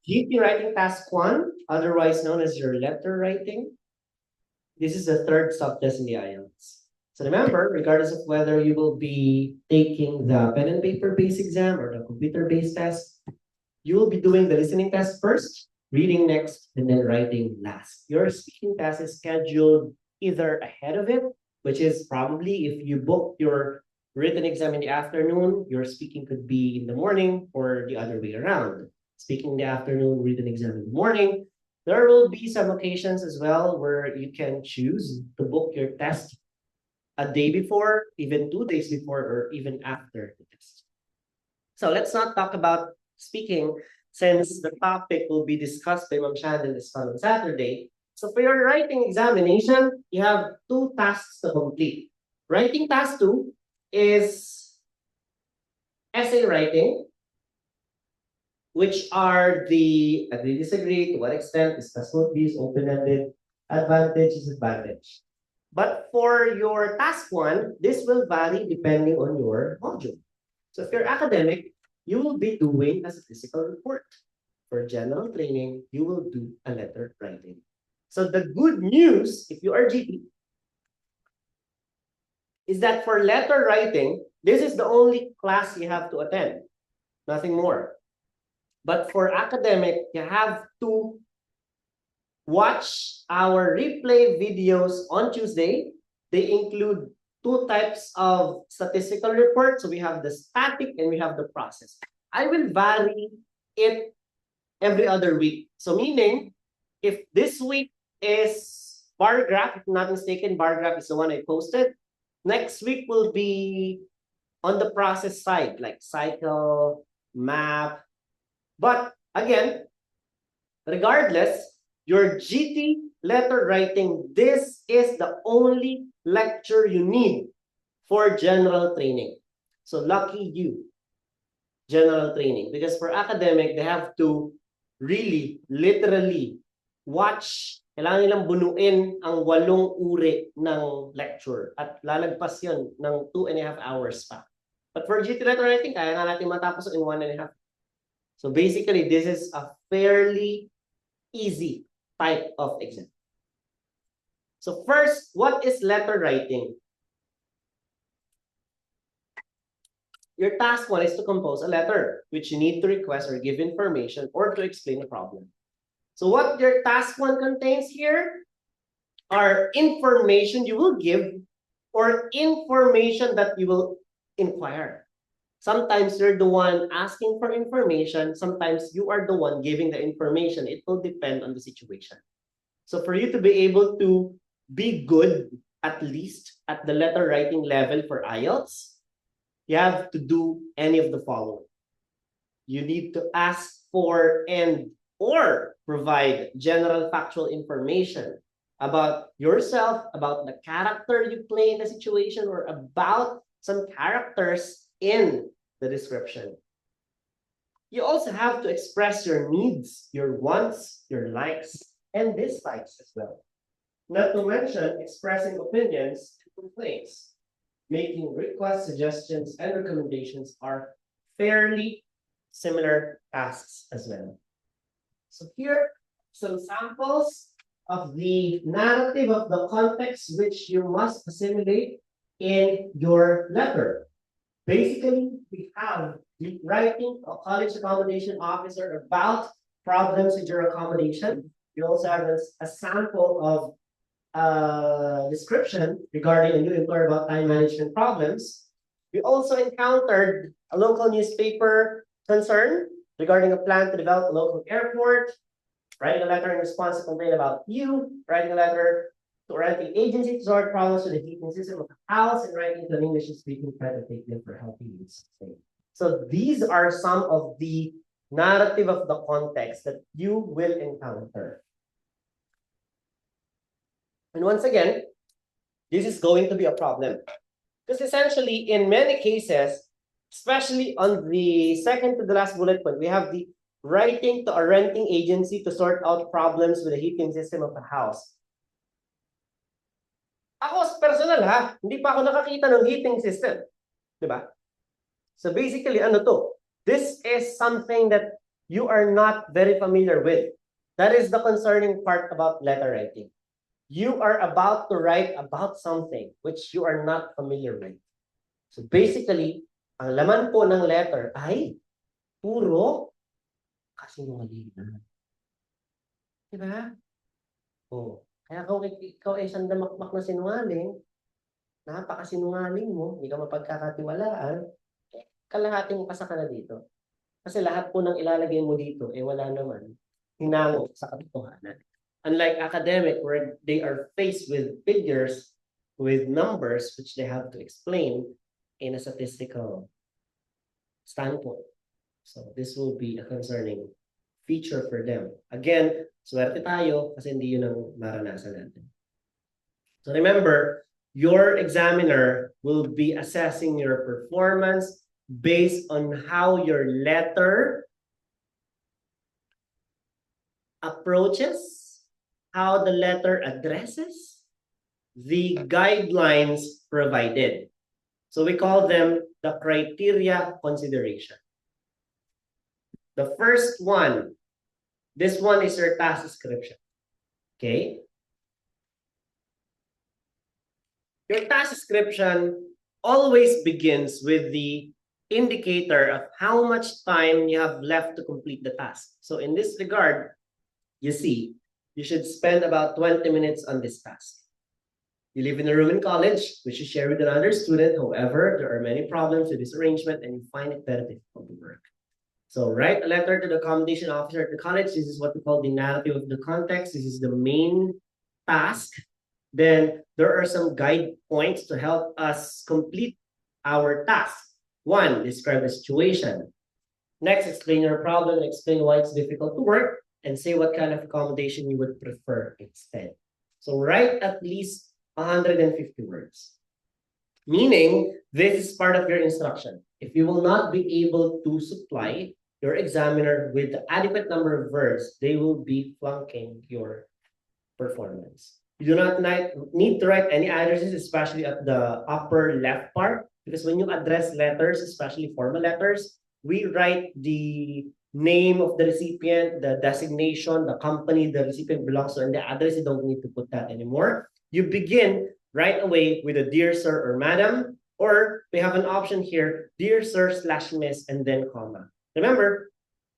GP writing task 1, otherwise known as your letter writing. This is the third subtest in the IELTS. So remember, regardless of whether you will be taking the pen and paper based exam or the computer based test, you will be doing the listening test first, reading next, and then writing last. Your speaking test is scheduled either ahead of it, which is probably if you book your written exam in the afternoon, your speaking could be in the morning or the other way around. Speaking in the afternoon, written exam in the morning. There will be some occasions as well where you can choose to book your test a day before, even 2 days before, or even after the test. So let's not talk about speaking since the topic will be discussed by Ma'am Shannon this coming Saturday. So for your writing examination, you have 2 tasks to complete. Writing task 2 is essay writing, which are the agree, disagree, to what extent, discuss both views, open-ended, advantage, disadvantage. But for your task 1, this will vary depending on your module. So if you're academic, you will be doing a statistical report. For general training, you will do a letter writing. So the good news, if you are GP, is that for letter writing, this is the only class you have to attend. Nothing more. But for academic, you have to watch our replay videos on Tuesday. They include 2 types of statistical reports. So we have the static and we have the process. I will vary it every other week. So meaning, if this week is bar graph, if I'm not mistaken, bar graph is the one I posted. Next week will be on the process side, like cycle, map. But again, regardless, your GT letter writing, this is the only lecture you need for general training. So lucky you, general training. Because for academic, they have to really, literally watch. Kailangan nilang bunuin ang 8 uri ng lecture. At lalagpas yun ng 2.5 hours pa. But for GT letter writing, kaya nga natin matapos in 1.5. So basically, this is a fairly easy type of exam. So first, what is letter writing? Your task 1 is to compose a letter, which you need to request or give information or to explain a problem. So what your task 1 contains here are information you will give or information that you will inquire. Sometimes you're the one asking for information. Sometimes you are the one giving the information. It will depend on the situation. So for you to be able to be good, at least at the letter writing level for IELTS, you have to do any of the following. You need to ask for and or provide general factual information about yourself, about the character you play in the situation, or about some characters in the description. You also have to express your needs, your wants, your likes, and dislikes as well. Not to mention expressing opinions and complaints. Making requests, suggestions, and recommendations are fairly similar tasks as well. So here, some samples of the narrative of the context which you must assimilate in your letter. Basically, we have the writing a college accommodation officer about problems with your accommodation. We also have a sample of description regarding a new employer about time management problems. We also encountered a local newspaper concern regarding a plan to develop a local airport, writing a letter in response to complaint about you, writing a letter to a renting agency to sort problems with the heating system of the house, and writing to an English-speaking friend to take them for helping you stay. So these are some of the narrative of the context that you will encounter. And once again, this is going to be a problem. Because essentially, in many cases, especially on the second to the last bullet point, we have the writing to a renting agency to sort out problems with the heating system of the house. Ako, personal ha, hindi pa ako nakakita ng heating system. Diba? So basically, ano to? This is something that you are not very familiar with. That is the concerning part about letter writing. You are about to write about something which you are not familiar with. So basically, ang laman po ng letter ay puro kasinungalingan. Diba? Oh. Kaya kung ikaw ay isang damakmak na sinungaling, napakasinungaling mo, hindi ka mapagkakatiwalaan, kalahating pasa ka na dito. Kasi lahat po ng ilalagay mo dito, wala naman hinango sa katotohanan. Unlike academic, where they are faced with figures, with numbers, which they have to explain in a statistical standpoint. So this will be a concerning feature for them. Again, swerte tayo kasi hindi yun ang maranasan natin. So remember, your examiner will be assessing your performance based on how your letter approaches, how the letter addresses the guidelines provided. So we call them the criteria consideration. The first one, this one is your task description. Okay? Your task description always begins with the indicator of how much time you have left to complete the task. So in this regard, you see, you should spend about 20 minutes on this task. You live in a room in college, which you share with another student. However, there are many problems with this arrangement and you find it very difficult to work. So write a letter to the accommodation officer at the college. This is what we call the narrative of the context. This is the main task. Then there are some guide points to help us complete our task. One, describe the situation. Next, explain your problem and explain why it's difficult to work and say what kind of accommodation you would prefer instead. So write at least 150 words. Meaning, this is part of your instruction. If you will not be able to supply your examiner with the adequate number of words, they will be flunking your performance. You do not need to write any addresses, especially at the upper left part, because when you address letters, especially formal letters, we write the name of the recipient, the designation, the company the recipient belongs to, and the address. You don't need to put that anymore. You begin right away with a dear sir or madam, or we have an option here, dear sir / miss, and then comma. Remember,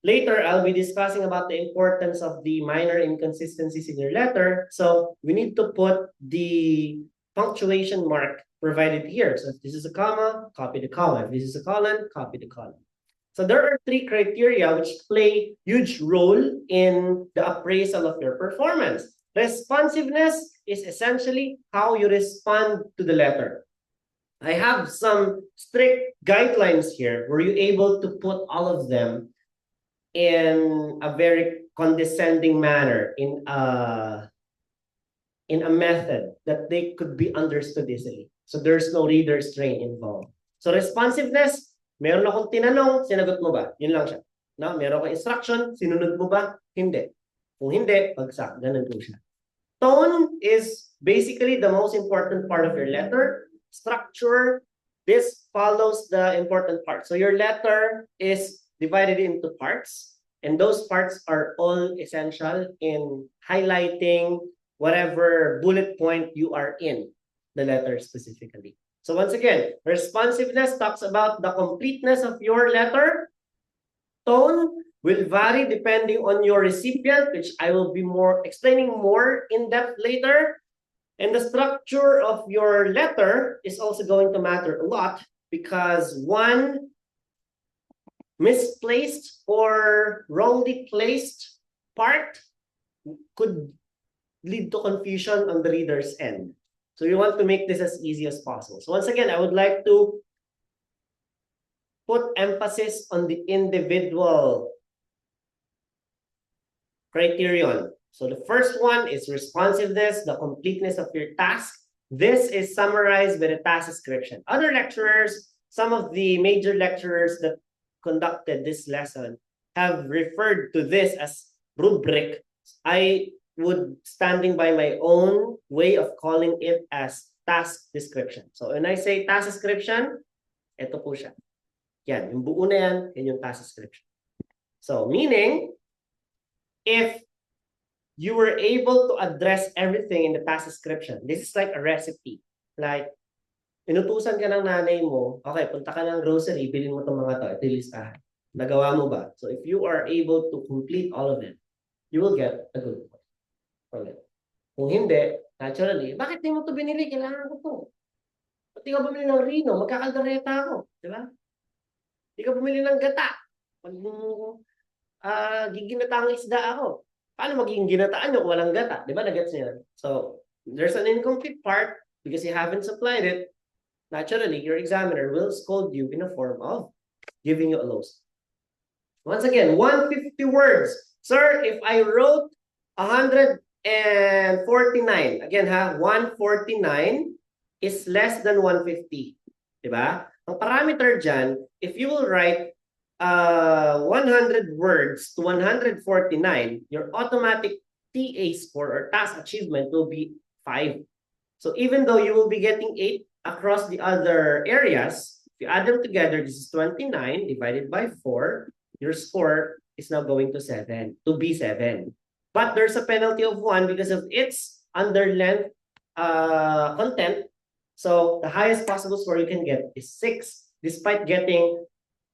later I'll be discussing about the importance of the minor inconsistencies in your letter. So we need to put the punctuation mark provided here. So if this is a comma, copy the comma. If this is a colon, copy the colon. So there are 3 criteria which play huge role in the appraisal of your performance. Responsiveness is essentially how you respond to the letter. I have some strict guidelines here. Were you able to put all of them in a very condescending manner, in a method that they could be understood easily? So there's no reader's strain involved. So responsiveness, meron akong tinanong, sinagot mo ba? Yun lang siya. No? Meron akong instruction, sinunod mo ba? Hindi. Kung hindi, bagsak. Ganun po siya. Tone is basically the most important part of your letter. Structure, this follows the important part. So your letter is divided into parts, and those parts are all essential in highlighting whatever bullet point you are in the letter specifically. So once again, responsiveness talks about the completeness of your letter. Tone will vary depending on your recipient, which I will be explaining more in depth later. And the structure of your letter is also going to matter a lot, because one misplaced or wrongly placed part could lead to confusion on the reader's end. So you want to make this as easy as possible. So once again, I would like to put emphasis on the individual criterion. So the first one is responsiveness, the completeness of your task. This is summarized with a task description. Other lecturers, some of the major lecturers that conducted this lesson have referred to this as rubric. I would standing by my own way of calling it as task description. So when I say task description, ito po siya. Yan, yung buo na yan, yan yung task description. So meaning, if you were able to address everything in the task description, this is like a recipe. Like, inutusan ka ng nanay mo, okay, punta ka ng grocery, bilhin mo itong mga to, ito yung listahan. Nagawa mo ba? So if you are able to complete all of it, you will get a good point from it. Kung hindi, naturally, bakit di mo ito binili? Kailangan ko ito. Pati ka bumili ng Rino, magkakaldereta ako. Di ba? Di ka bumili ng gata. Pag giginata ang isda ako. Paano magiging ginataan nyo kung walang gata? Di ba? Nagets niya. So, there's an incomplete part because you haven't supplied it. Naturally, your examiner will scold you in a form of giving you a low score. Once again, 150 words. Sir, if I wrote 149, again ha, 149 is less than 150. Diba? Ang parameter dyan, if you will write 100 words to 149, your automatic TA score or task achievement will be 5. So even though you will be getting 8 across the other areas, if you add them together, this is 29 divided by 4, your score is now going to 7, to be 7. But there's a penalty of 1 because of its underlength content. So the highest possible score you can get is 6, despite getting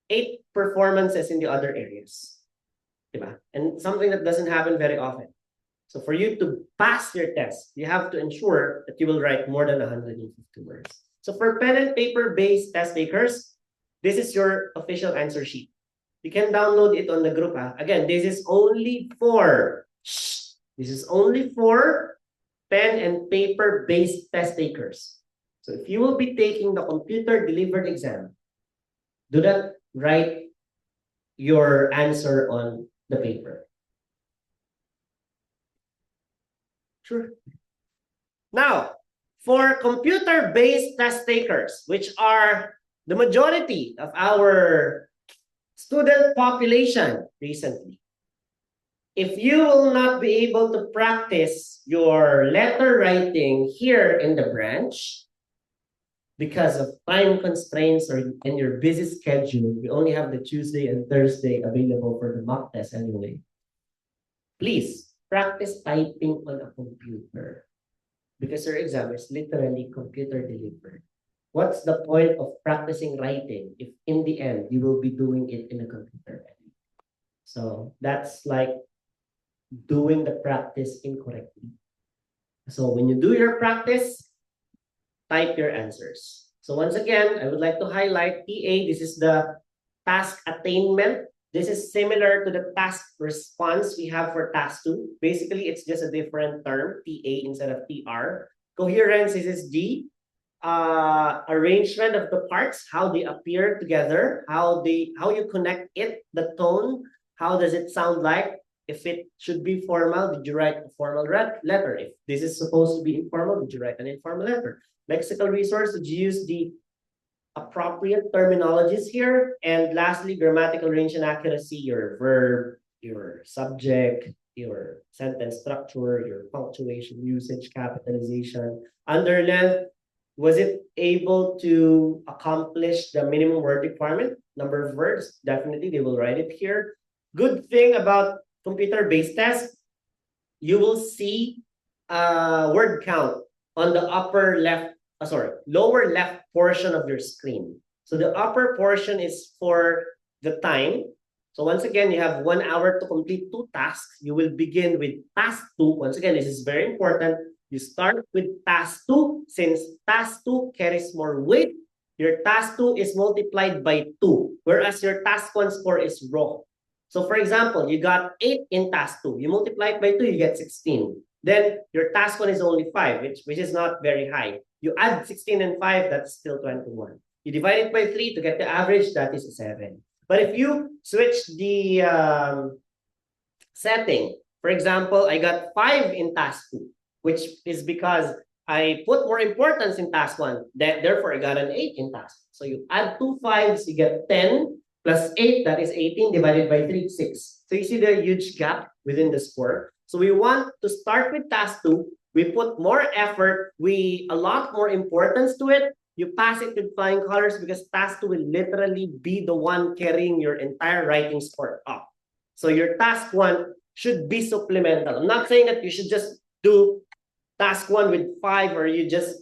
8 performances in the other areas. Diba? And something that doesn't happen very often. So for you to pass your test, you have to ensure that you will write more than 150 words. So for pen and paper-based test takers, this is your official answer sheet. You can download it on the group. Again, this is only for pen and paper-based test takers. So if you will be taking the computer-delivered exam, do not write your answer on the paper. Sure. Now, for computer-based test takers, which are the majority of our student population recently, if you will not be able to practice your letter writing here in the branch, because of time constraints or in your busy schedule, we only have the Tuesday and Thursday available for the mock test anyway. Please practice typing on a computer because your exam is literally computer delivered. What's the point of practicing writing if in the end you will be doing it in a computer? So that's like doing the practice incorrectly. So when you do your practice, type your answers. So once again, I would like to highlight TA. This is the task attainment. This is similar to the task response we have for task 2. Basically, it's just a different term, TA instead of TR. Coherence, this is G. Arrangement of the parts, how they appear together, how you connect it, the tone, how does it sound like? If it should be formal, did you write a formal letter? If this is supposed to be informal, did you write an informal letter? Lexical resource, did you use the appropriate terminologies here? And lastly, grammatical range and accuracy, your verb, your subject, your sentence structure, your punctuation usage, capitalization, underlength. Was it able to accomplish the minimum word requirement? Number of words, definitely they will write it here. Good thing about computer-based tests, you will see word count on the lower left portion of your screen. So the upper portion is for the time. So once again, you have 1 hour to complete 2 tasks. You will begin with task 2. Once again, this is very important. You start with task 2. Since task 2 carries more weight, your task 2 is multiplied by 2, whereas your task 1 score is raw. So for example, you got 8 in task 2. You multiply it by 2, you get 16. Then your task 1 is only 5, which is not very high. You add 16 and 5, that's still 21. You divide it by 3 to get the average, that is 7. But if you switch the setting, for example, I got 5 in task 2, which is because I put more importance in task 1. Therefore, I got an 8 in task. So you add 2 5s, you get 10 plus 8, that is 18 divided by 3, 6. So you see the huge gap within the score. So we want to start with task 2. We put more effort. We allot more importance to it. You pass it with flying colors because task 2 will literally be the one carrying your entire writing score up. So your task 1 should be supplemental. I'm not saying that you should just do task 1 with 5 or you just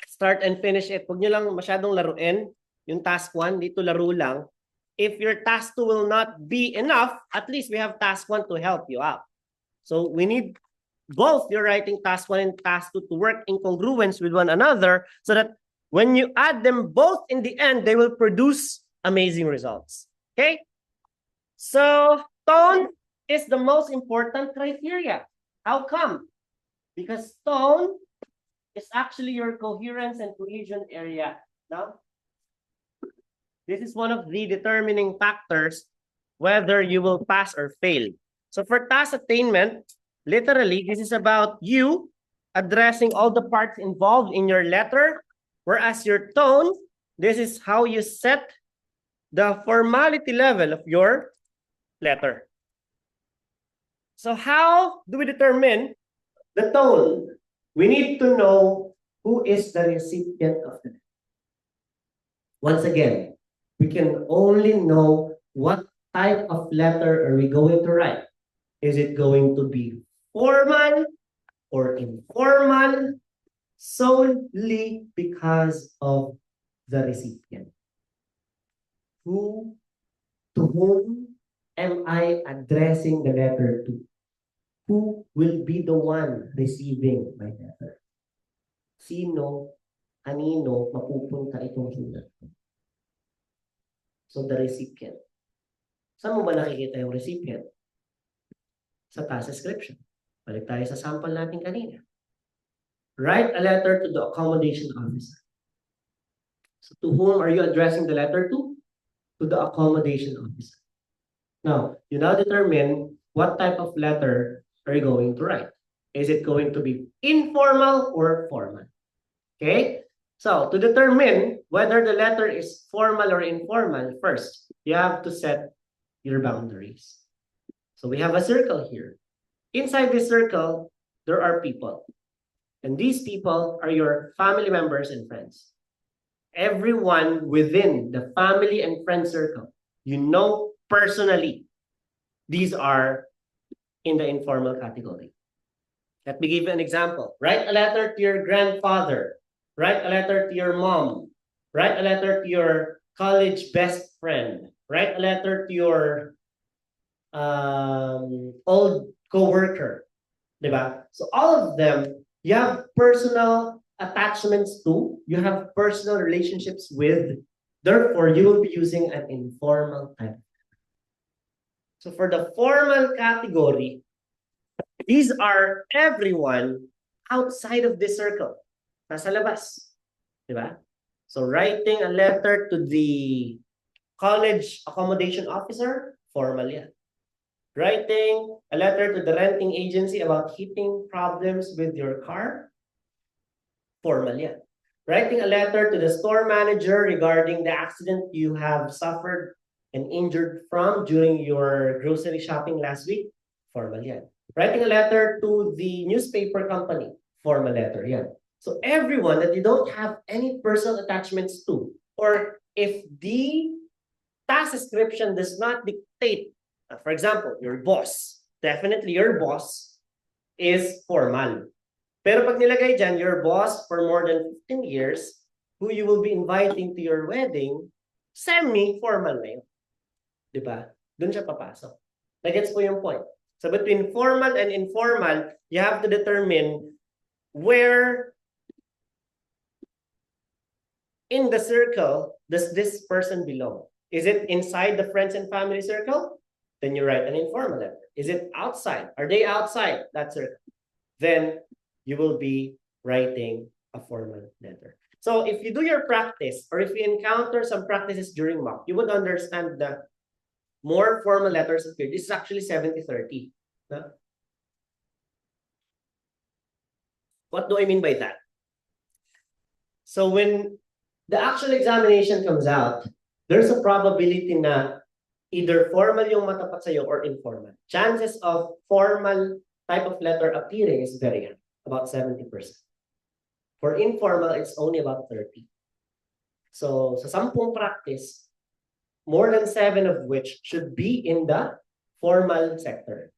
start and finish it. Huwag nyo lang masyadong laruin yung task 1. Dito laro lang. If your task 2 will not be enough, at least we have task 1 to help you out. So we need both your writing task 1 and task 2 to work in congruence with one another so that when you add them both in the end, they will produce amazing results. Okay? So tone is the most important criteria. How come? Because tone is actually your coherence and cohesion area. Now, this is one of the determining factors whether you will pass or fail. So for task attainment, literally, this is about you addressing all the parts involved in your letter, whereas your tone, this is how you set the formality level of your letter. So how do we determine the tone? We need to know who is the recipient of the letter. Once again, we can only know what type of letter are we going to write. Is it going to be formal or informal? Solely because of the recipient. To whom am I addressing the letter to? Who will be the one receiving my letter? Sino, kanino mapupunta itong sulat? So the recipient. Saan mo ba nakikita yung recipient? Sa task description. Balik tayo sa sample natin kanina. Write a letter to the accommodation officer. So to whom are you addressing the letter to? To the accommodation officer. Now, you now determine what type of letter are you going to write. Is it going to be informal or formal? Okay? So, to determine whether the letter is formal or informal, first, you have to set your boundaries. So, we have a circle here. Inside this circle, there are people. And these people are your family members and friends. Everyone within the family and friend circle, you know personally, these are in the informal category. Let me give you an example. Write a letter to your grandfather. Write a letter to your mom. Write a letter to your college best friend. Write a letter to your old co-worker. Diba? So all of them, you have personal attachments to, you have personal relationships with, therefore you will be using an informal type. So for the formal category, these are everyone outside of this circle. Nasa labas. Diba? So writing a letter to the college accommodation officer, formal yan. Writing a letter to the renting agency about heating problems with your car, formal yan. Writing a letter to the store manager regarding the accident you have suffered and injured from during your grocery shopping last week, formal yan. Writing a letter to the newspaper company, formal letter yan. So everyone that you don't have any personal attachments to, or if the task description does not dictate, for example, your boss, definitely your boss is formal. Pero pag nilagay dyan, your boss for more than 15 years, who you will be inviting to your wedding, semi-formal na yun. Diba? Doon siya papasok. Nagets po yung point. So between formal and informal, you have to determine where in the circle does this person belong. Is it inside the friends and family circle? Then you write an informal letter. Is it outside? Are they outside that circle? Then you will be writing a formal letter. So if you do your practice, or if you encounter some practices during mock, you would understand that more formal letters appear. This is actually 70-30. Huh? What do I mean by that? So when the actual examination comes out, there's a probability na either formal yung matapat sa'yo or informal. Chances of formal type of letter appearing is very high, about 70%. For informal, it's only about 30. So sa 10 practice, more than 7 of which should be in the formal sector.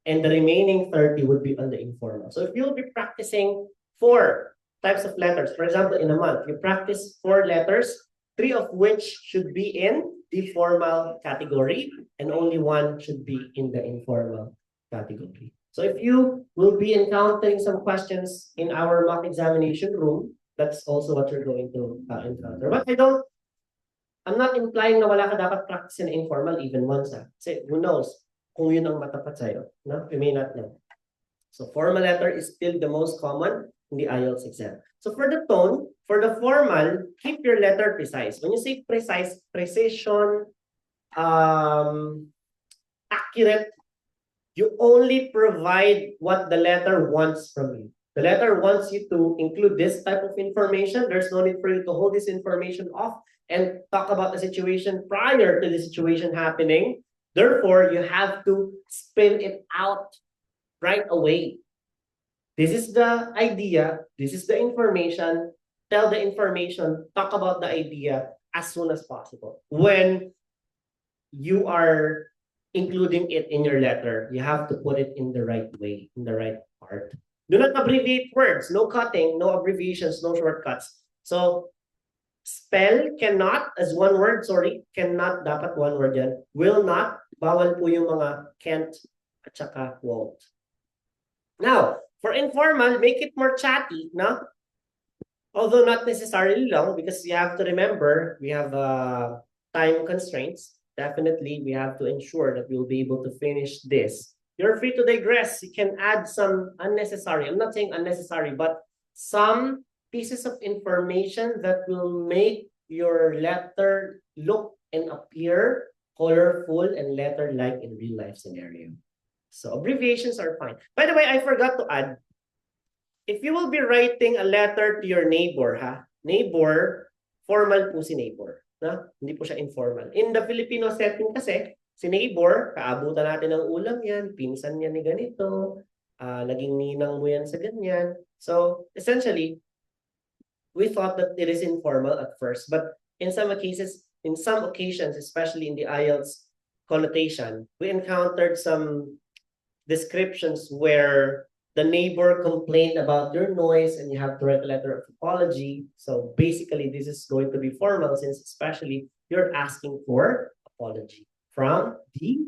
And the remaining 30 would be on the informal. So if you'll be practicing 4 types of letters, for example, in a month, you practice 4 letters, 3 of which should be in the formal category, and only 1 should be in the informal category. So if you will be encountering some questions in our mock examination room, that's also what you're going to encounter. But I'm not implying na wala ka dapat practice na informal even once. Kasi who knows kung yun ang matapat sa'yo. No? You may not know. So formal letter is still the most common in the IELTS exam. So for the tone, for the formal, keep your letter precise. When you say precise, precision, accurate, you only provide what the letter wants from you. The letter wants you to include this type of information. There's no need for you to hold this information off and talk about the situation prior to the situation happening. Therefore, you have to spell it out right away. This is the idea. This is the information. Tell the information. Talk about the idea as soon as possible. When you are including it in your letter, you have to put it in the right way, in the right part. Do not abbreviate words. No cutting, no abbreviations, no shortcuts. So, spell cannot, as one word, sorry, cannot, dapat one word yan. Will not, bawal po yung mga can't at saka won't. Now, for informal, make it more chatty, no? Although not necessarily long, because you have to remember, we have time constraints. Definitely, we have to ensure that we'll be able to finish this. You're free to digress. You can add some unnecessary, I'm not saying unnecessary, but some pieces of information that will make your letter look and appear colorful and letter-like in real-life scenario. So abbreviations are fine. By the way, I forgot to add, if you will be writing a letter to your neighbor, neighbor, formal po si neighbor. Hindi po siya informal. In the Filipino setting kasi, si neighbor, kaabutan natin ng ulam yan, pinsan niya ni ganito, naging ninang mo yan sa ganyan. So, essentially, we thought that it is informal at first, but in some occasions, especially in the IELTS connotation, we encountered some descriptions where the neighbor complained about your noise and you have to write a letter of apology. So basically, this is going to be formal since especially you're asking for apology from the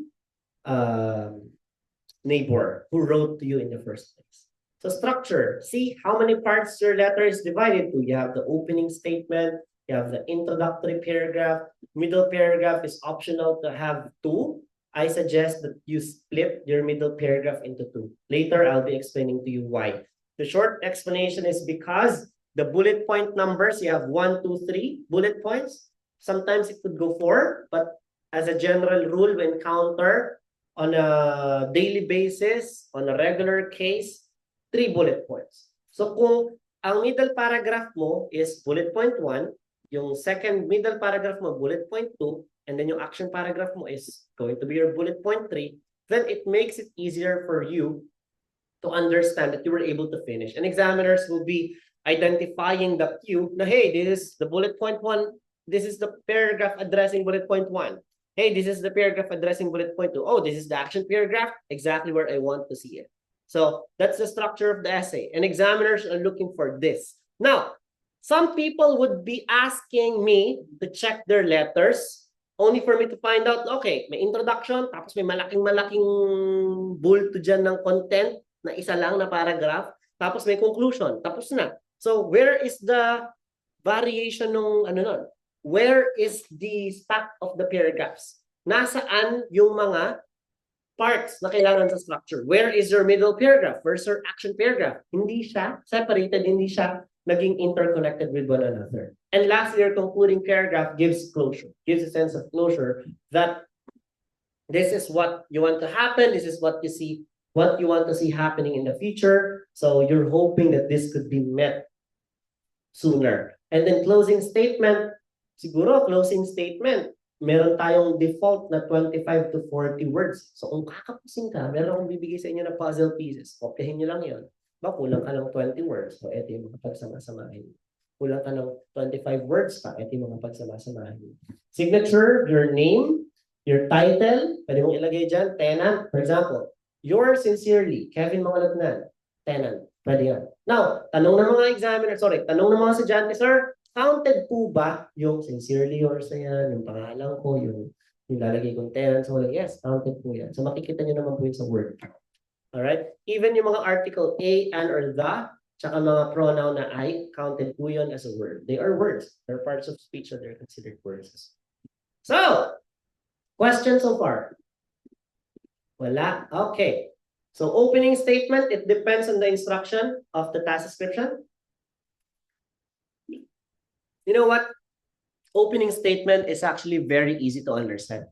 neighbor who wrote to you in the first place. So structure, see how many parts your letter is divided to. You have the opening statement, you have the introductory paragraph, middle paragraph is optional to have 2. I suggest that you split your middle paragraph into 2. Later, I'll be explaining to you why. The short explanation is because the bullet point numbers, you have 1, 2, 3 bullet points. Sometimes it could go 4, but as a general rule, we encounter on a daily basis, on a regular case, 3 bullet points. So kung ang middle paragraph mo is bullet point 1, yung second middle paragraph mo, bullet point 2, and then yung action paragraph mo is going to be your bullet point 3, then it makes it easier for you to understand that you were able to finish. And examiners will be identifying the cue na, hey, this is the bullet point 1, this is the paragraph addressing bullet point 1. Hey, this is the paragraph addressing bullet point 2. Oh, this is the action paragraph, exactly where I want to see it. So that's the structure of the essay. And examiners are looking for this. Now, some people would be asking me to check their letters only for me to find out, okay, may introduction, tapos may malaking-malaking bulto dyan ng content na isa lang na paragraph, tapos may conclusion, tapos na. So where is the variation ng ano nun? Where is the stack of the paragraphs? Nasaan yung mga parts na kailangan sa structure? Where is your middle paragraph? Where's your action paragraph? Hindi siya separated, hindi siya naging interconnected with one another. And lastly, your concluding paragraph gives closure, gives a sense of closure that this is what you want to happen, this is what you see, what you want to see happening in the future. So you're hoping that this could be met sooner. And then closing statement, siguro closing statement, meron tayong default na 25 to 40 words. So kung kakapusin ka, meron akong bibigay sa inyo na puzzle pieces. Kopyahin nyo lang yun. Kulang ka lang 20 words. So ito yung mga pagsama-samahin. kulang ka ng 25 words pa, ito yung mga pagsama-samahan. Signature, your name, your title, pwede mong ilagay dyan, tenant. For example, yours sincerely, Kevin Mangalatnan, tenant. Pwede yan. Now, tanong ng mga examiner, tanong ng mga estudyante, sir, counted po ba yung sincerely yours na yan, yung pangalan ko, yung lalagay kong tenant, so yes, counted po yan. So makikita nyo naman po yun sa Word. Alright? Even yung mga article a, an, or the, tsaka mga pronoun na I, counted po yun as a word. They are words. They're parts of speech, so they're considered words. So, questions so far? Wala? Okay. So, opening statement, it depends on the instruction of the task description. You know what? Opening statement is actually very easy to understand.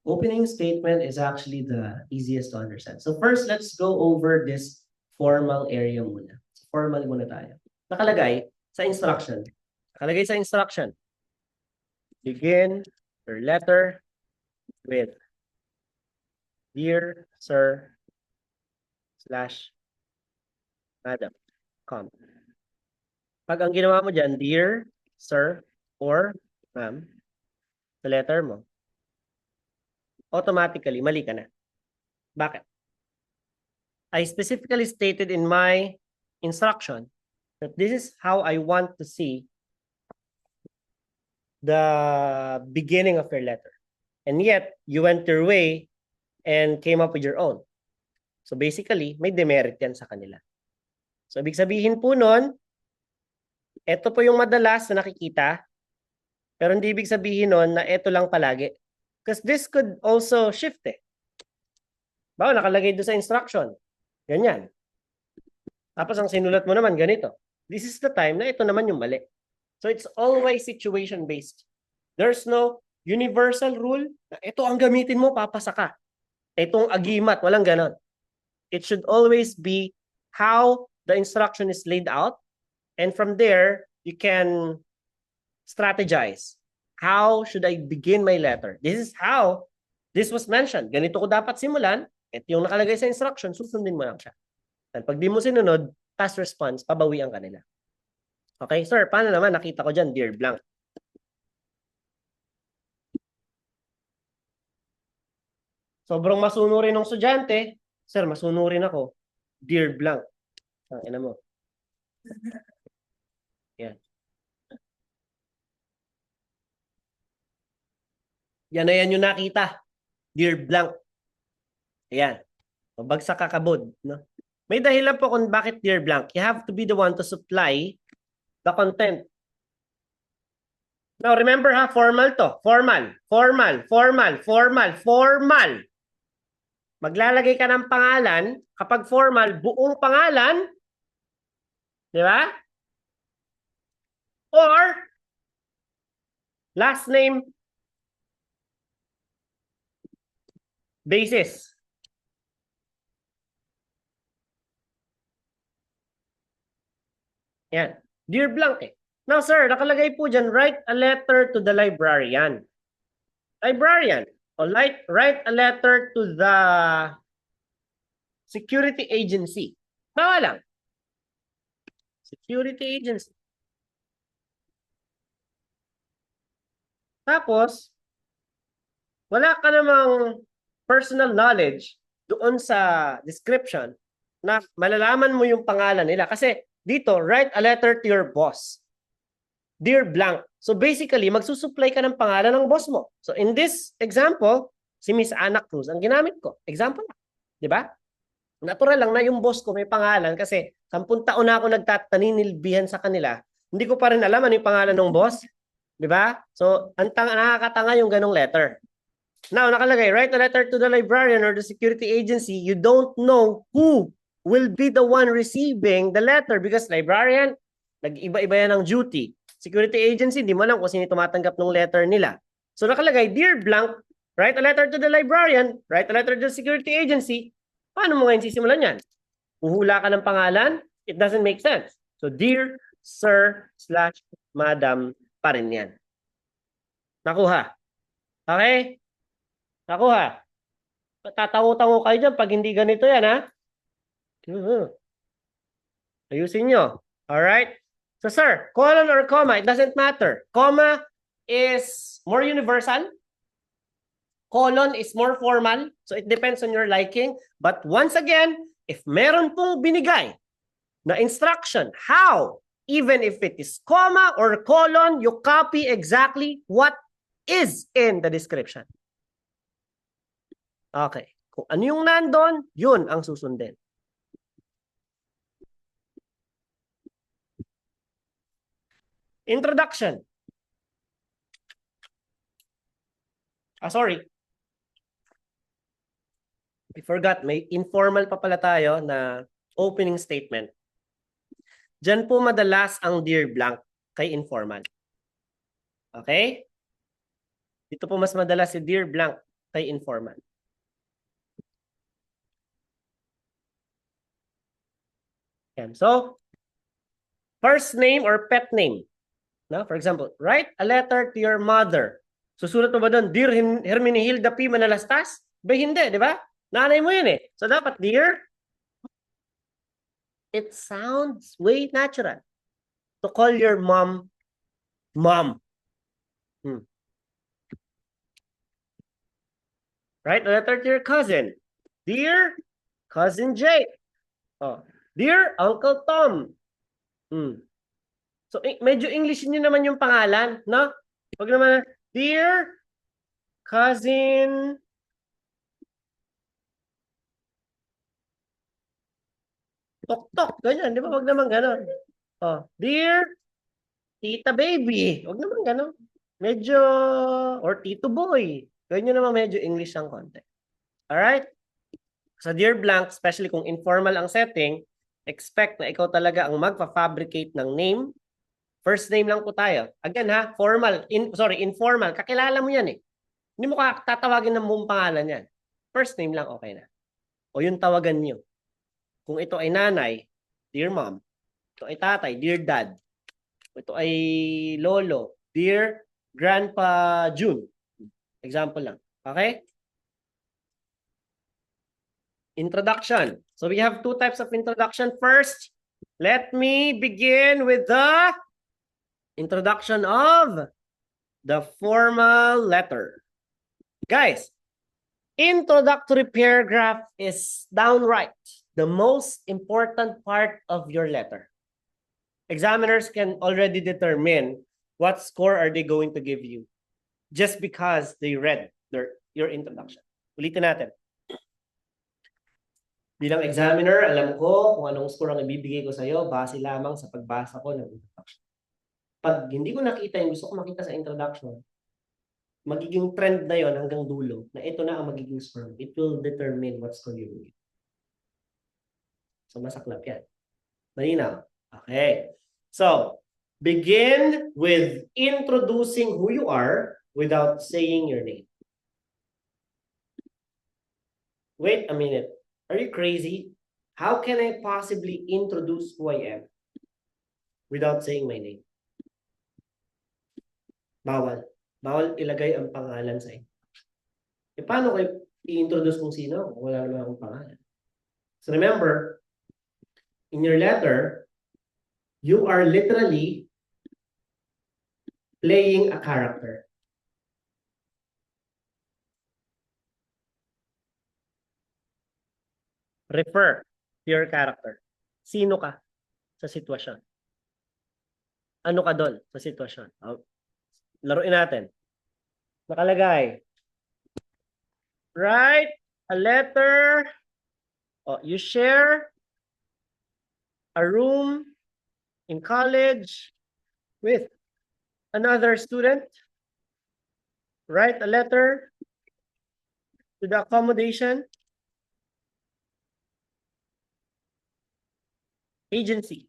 Opening statement is actually the easiest to understand. So first, let's go over this formal area muna. Formal muna tayo. Nakalagay sa instruction. Begin your letter with Dear Sir / Madam. Pag ang ginawa mo dyan, Dear Sir or Ma'am, sa letter mo, automatically, mali ka na. Bakit? I specifically stated in my instruction that this is how I want to see the beginning of your letter. And yet, you went your way and came up with your own. So basically, may demerit yan sa kanila. So ibig sabihin po nun, ito po yung madalas na nakikita, pero hindi ibig sabihin nun na ito lang palagi. Because this could also shift eh. Bawa, nakalagay doon sa instruction. Ganyan. Tapos ang sinulat mo naman, ganito. This is the time na ito naman yung mali. So it's always situation-based. There's no universal rule na ito ang gamitin mo, papasa ka. Itong agimat, walang ganon. It should always be how the instruction is laid out. And from there, you can strategize. How should I begin my letter? This is how this was mentioned. Ganito ko dapat simulan. Ito yung nakalagay sa instruction. Susundin mo lang siya. At pag di mo sinunod, task response, pabawian ka nila. Okay, sir, paano naman? Nakita ko dyan, Dear Blank. Sobrang masunurin ng estudyante. Sir, masunurin ako. Dear Blank. Ina mo. Yan. Yan na yan yung nakita. Dear Blank. Ayan. Bagsak kakabod. No? May dahilan po kung bakit Dear Blank. You have to be the one to supply the content. Now, remember ha, formal to. Formal. Maglalagay ka ng pangalan. Kapag formal, buong pangalan. Di ba? Or, last name, basis. Yan. Dear Blank eh. Now, sir, nakalagay po dyan, write a letter to the librarian. Librarian. O write a letter to the security agency. Bawa lang. Security agency. Tapos, wala ka namang personal knowledge doon sa description na malalaman mo yung pangalan nila. Kasi dito, write a letter to your boss. Dear Blank. So basically, magsusupply ka ng pangalan ng boss mo. So in this example, si Miss Ana Cruz ang ginamit ko. Example. Di ba? Natural lang na yung boss ko may pangalan kasi 10 taon na ako nagtataninilbihan sa kanila. Hindi ko pa rin alam ano yung pangalan ng boss. Di ba? So, nakakatanga yung ganong letter. Now, nakalagay, write a letter to the librarian or the security agency. You don't know who will be the one receiving the letter because librarian, nag-iba-iba yan ng duty. Security agency, di mo alam kung sino tumatanggap ng letter nila. So, nakalagay, Dear Blank, write a letter to the librarian, write a letter to the security agency. Paano mo ngayon sisimulan yan? Uhula ka ng pangalan? It doesn't make sense. So, Dear Sir / Madam pa rin yan. Nakuha. Okay? Nakuha. Tatawo-tawo kayo dyan pag hindi ganito yan, ha? Ayusin nyo. Alright? So, sir, colon or comma, it doesn't matter. Comma is more universal. Colon is more formal. So, it depends on your liking. But once again, if meron pong binigay na instruction, how, even if it is comma or colon, you copy exactly what is in the description. Okay. Kung ano yung nandun, yun ang susundin. Introduction. Sorry. I forgot, may informal pa pala tayo na opening statement. Diyan po madalas ang dear blank kay informal. Okay? Dito po mas madalas si dear blank kay informal. Yan. So, first name or pet name. No? For example, write a letter to your mother. Susulat mo ba doon, Dear Hermenegilda P. Manalastas? Ba hindi, di ba? Nanay mo yun eh. So, dapat dear. It sounds way natural to call your mom, mom. Write a letter to your cousin. Dear Cousin Jay. Oh, Dear Uncle Tom. So, medyo English nyo naman yung pangalan, no? Huwag naman, Dear Cousin Tok-tok, ganyan. Di ba? Huwag naman gano'n. Oh, Dear Tita Baby. Huwag naman gano'n. Medyo, or Tito Boy. Ganyan naman medyo English ang konti. Alright? Sa Dear Blank, especially kung informal ang setting, expect na ikaw talaga ang magpa-fabricate ng name. First name lang po tayo. Again ha, formal, informal. Kakilala mo yan eh. Hindi mo tatawagin ng buong pangalan yan. First name lang okay na. O yung tawagan niyo. Kung ito ay nanay, Dear Mom. Ito ay tatay, Dear Dad. Ito ay lolo, Dear Grandpa June. Example lang. Okay? Introduction. So we have two types of introduction. First, let me begin with the introduction of the formal letter. Guys, introductory paragraph is downright the most important part of your letter. Examiners can already determine what score are they going to give you just because they read your introduction. Ulitin natin. Bilang examiner, alam ko kung anong score ang ibibigay ko sa iyo base lamang sa pagbasa ko ng introduction. Pag hindi ko nakita yung gusto ko makita sa introduction, magiging trend na yon hanggang dulo na ito na ang magiging score. It will determine what score you will get. So, masaklap yan. Malinaw? Okay. So, begin with introducing who you are without saying your name. Wait a minute. Are you crazy? How can I possibly introduce who I am without saying my name? Bawal. Bawal ilagay ang pangalan sa inyo. E paano kayo i-introduce kung sino kung wala naman akong pangalan? So remember, in your letter, you are literally playing a character. Refer to your character. Sino ka sa sitwasyon? Ano ka doon sa sitwasyon? Laruin natin. Nakalagay. Write a letter. You share a room in college with another student. Write a letter to the accommodation agency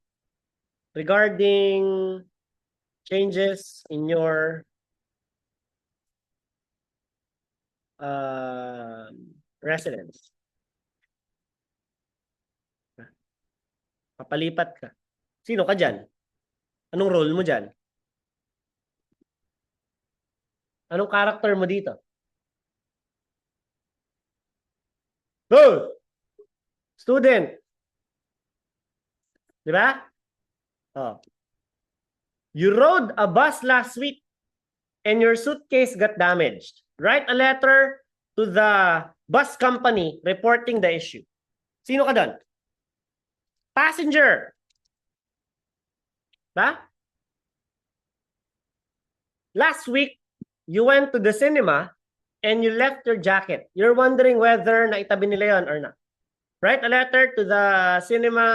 regarding changes in your residence. Papalipat ka. Sino ka dyan? Anong role mo dyan? Anong character mo dito? Go! Student. Di ba? Oh. You rode a bus last week and your suitcase got damaged. Write a letter to the bus company reporting the issue. Sino ka doon? Passenger. Ba? Last week, you went to the cinema and you left your jacket. You're wondering whether naitabi nila yon or not. Write a letter to the cinema.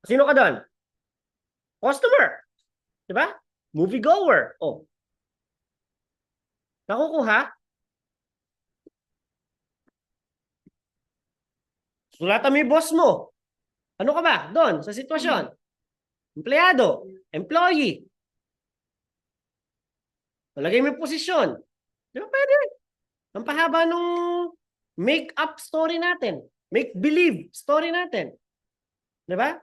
Sino ka doon? Customer. Diba? Moviegoer. Oh. Nakukuha? Sulatan mo yung boss mo. Ano ka ba doon sa sitwasyon? Empleyado. Employee. Malagay mo yung posisyon. Di ba pwede? Ang pahaba nung make-up story natin. Make-believe story natin. Di ba?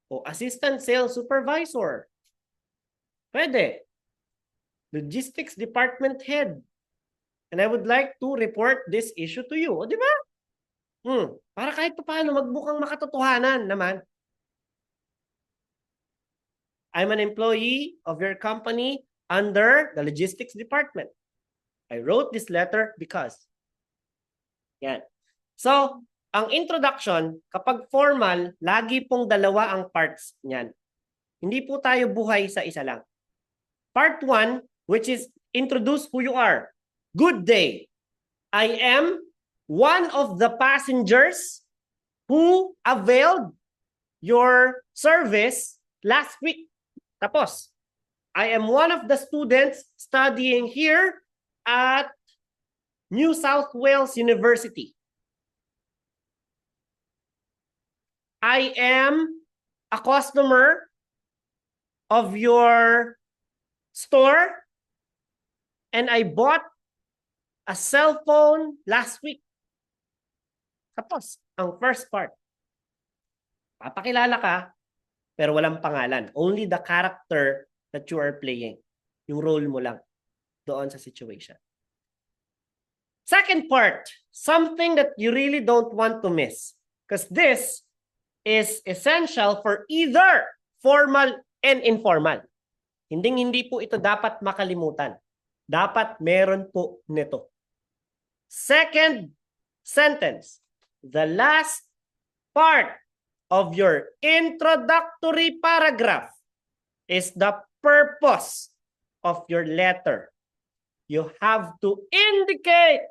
O assistant sales supervisor. Pwede. Logistics department head. And I would like to report this issue to you. O di ba? Para kahit paano magbukang makatotohanan naman. I'm an employee of your company under the logistics department. I wrote this letter because. Yan. So, ang introduction, kapag formal, lagi pong dalawa ang parts niyan. Hindi po tayo buhay sa isa lang. Part 1, which is introduce who you are. Good day. I am one of the passengers who availed your service last week. Tapos, I am one of the students studying here at New South Wales University. I am a customer of your store and I bought a cell phone last week. Tapos, ang first part. Papakilala ka, pero walang pangalan. Only the character that you are playing. Yung role mo lang doon sa situation. Second part, something that you really don't want to miss. Because this is essential for either formal and informal. Hindi po ito dapat makalimutan. Dapat meron po nito. Second sentence, the last part of your introductory paragraph is the purpose of your letter. You have to indicate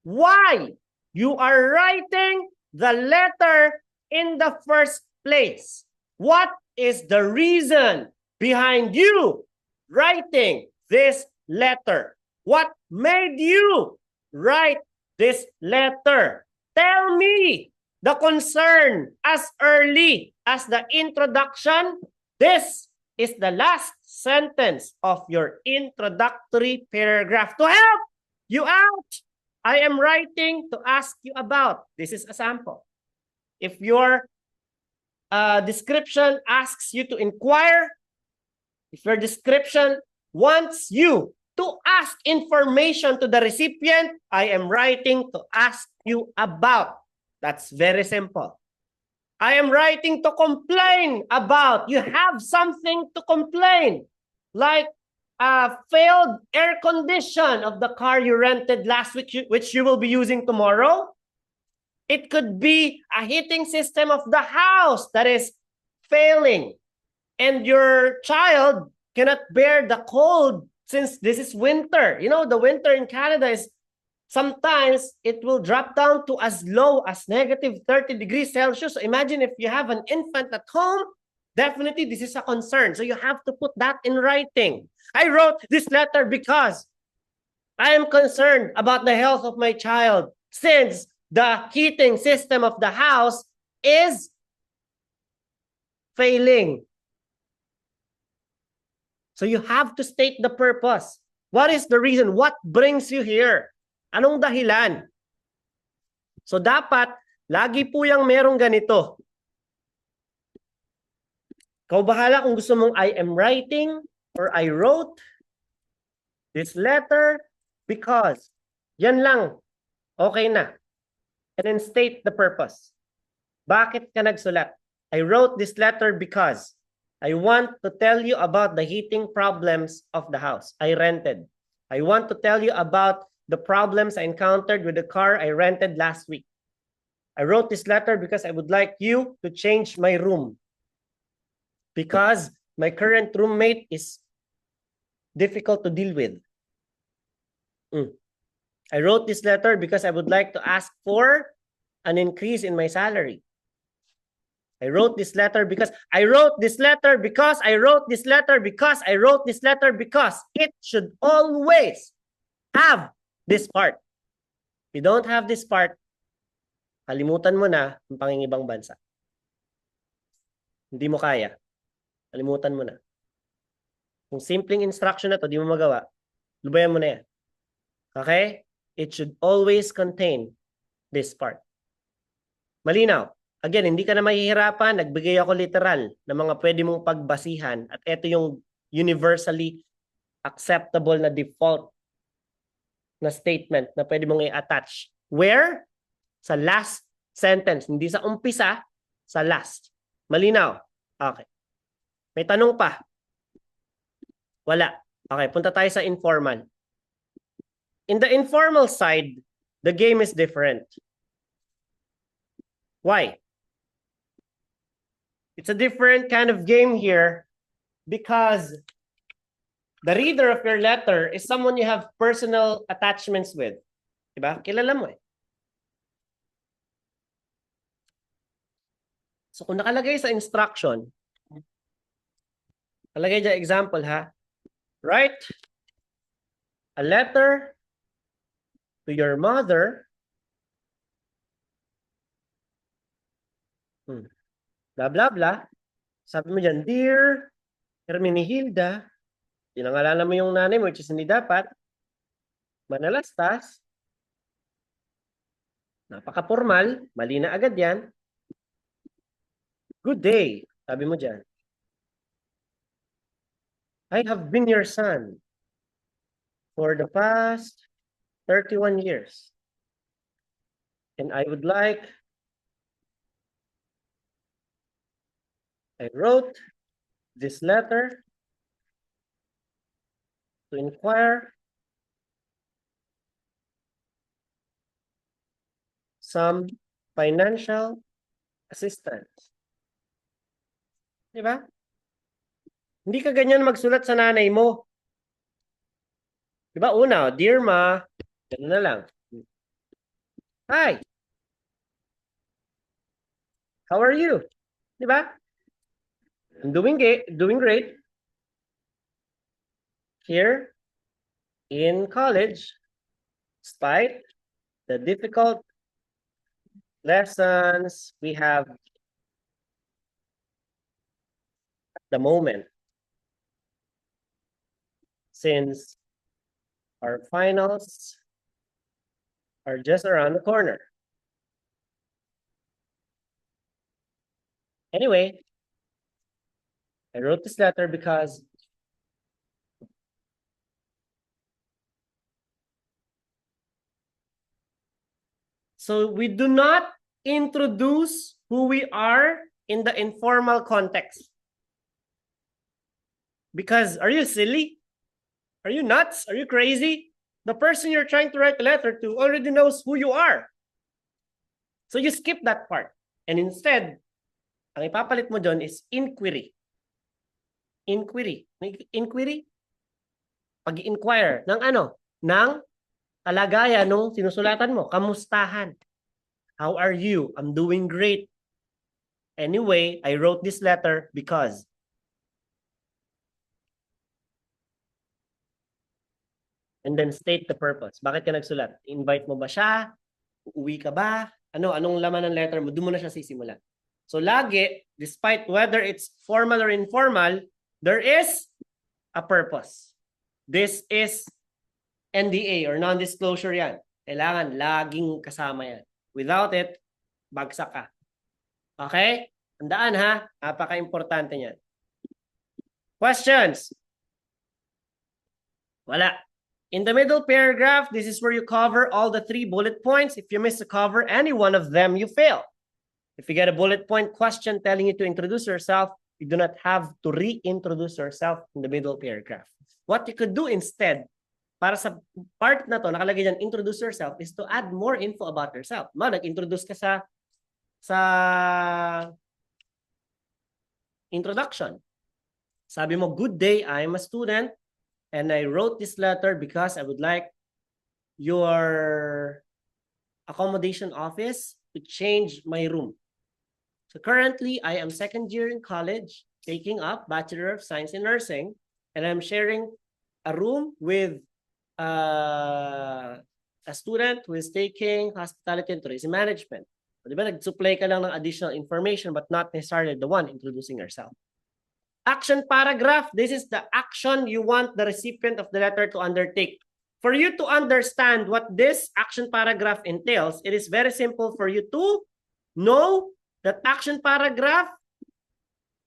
why you are writing the letter in the first place. What is the reason behind you writing this letter? What made you write this letter? Tell me the concern as early as the introduction. This is the last sentence of your introductory paragraph. To help you out, I am writing to ask you about. This is a sample. If your description asks you to inquire, if your description wants you to ask information to the recipient, I am writing to ask you about. That's very simple. I am writing to complain about. You have something to complain, like a failed air condition of the car you rented last week, which you will be using tomorrow. It could be a heating system of the house that is failing, and your child cannot bear the cold since this is winter. You know, the winter in Canada is sometimes it will drop down to as low as -30 degrees Celsius. So imagine if you have an infant at home, definitely this is a concern. So you have to put that in writing. I wrote this letter because I am concerned about the health of my child since the heating system of the house is failing. So you have to state the purpose. What is the reason? What brings you here? Anong dahilan? So dapat, lagi po yung merong ganito. Ikaw bahala kung gusto mong I am writing or I wrote this letter because. Yan lang. Okay na. And then state the purpose. Bakit ka nagsulat? I wrote this letter because I want to tell you about the heating problems of the house I rented. I want to tell you about the problems I encountered with the car I rented last week. I wrote this letter because I would like you to change my room because my current roommate is difficult to deal with. I wrote this letter because I would like to ask for an increase in my salary. I wrote this letter because I wrote this letter because I wrote this letter because I wrote this letter because it should always have this part. If you don't have this part, kalimutan mo na ang pangingibang bansa. Hindi mo kaya. Kalimutan mo na. Kung simpleng instruction na to, di mo magawa, lubayan mo na yan. Okay? It should always contain this part. Malinaw. Again, hindi ka na mahihirapan. Nagbigay ako literal na mga pwede mong pagbasihan at ito yung universally acceptable na default na statement na pwede mong i-attach. Where? Sa last sentence. Hindi sa umpisa, sa last. Malinaw? Okay. May tanong pa? Wala. Okay, punta tayo sa informal. In the informal side, the game is different. Why? It's a different kind of game here because the reader of your letter is someone you have personal attachments with. Diba? Kilala mo eh. So kung nakalagay sa instruction, nakalagay dyan example ha, write a letter to your mother blah, blah, blah. Sabi mo dyan, Dear Hermenegilda, pinangalanan mo yung nanay mo, which is hindi dapat, Manalastas, napaka-formal, mali na agad yan. Good day, sabi mo dyan. I have been your son for the past 31 years. And I would like I wrote this letter to inquire some financial assistance. Diba? Hindi ka ganyan magsulat sa nanay mo. Diba? Una, Dear Ma, gano'n na lang. Hi. How are you? Diba? I'm doing great. Here in college, despite the difficult lessons we have at the moment, since our finals are just around the corner. Anyway, I wrote this letter because so we do not introduce who we are in the informal context. Because are you silly? Are you nuts? Are you crazy? The person you're trying to write a letter to already knows who you are. So you skip that part. And instead, ang ipapalit mo dyan is inquiry. Inquiry. Inquiry? Pag-inquire ng ano? Ng kalagayan nung sinusulatan mo. Kamustahan? How are you? I'm doing great. Anyway, I wrote this letter because. And then state the purpose. Bakit ka nagsulat? Invite mo ba siya? Uuwi ka ba? Anong laman ng letter mo? Doon mo na siya sisimulan. So lagi, despite whether it's formal or informal, there is a purpose. This is NDA or non-disclosure yan. Kailangan laging kasama yan. Without it, bagsak ka. Okay? Tandaan ha, napaka-importante niyan. Questions? Wala. In the middle paragraph, this is where you cover all the 3 bullet points. If you miss to cover any one of them, you fail. If you get a bullet point question telling you to introduce yourself, you do not have to reintroduce yourself in the middle paragraph. What you could do instead, para sa part na to, nakalagay dyan, introduce yourself, is to add more info about yourself. Nag-introduce ka sa introduction. Sabi mo, good day, I'm a student, and I wrote this letter because I would like your accommodation office to change my room. So currently, I am second year in college, taking up Bachelor of Science in Nursing, and I'm sharing a room with a student who is taking Hospitality and Tourism Management. So, di ba, nag-supply ka lang ng additional information but not necessarily the one introducing yourself. Action paragraph, this is the action you want the recipient of the letter to undertake. For you to understand what this action paragraph entails, it is very simple for you to know that action paragraph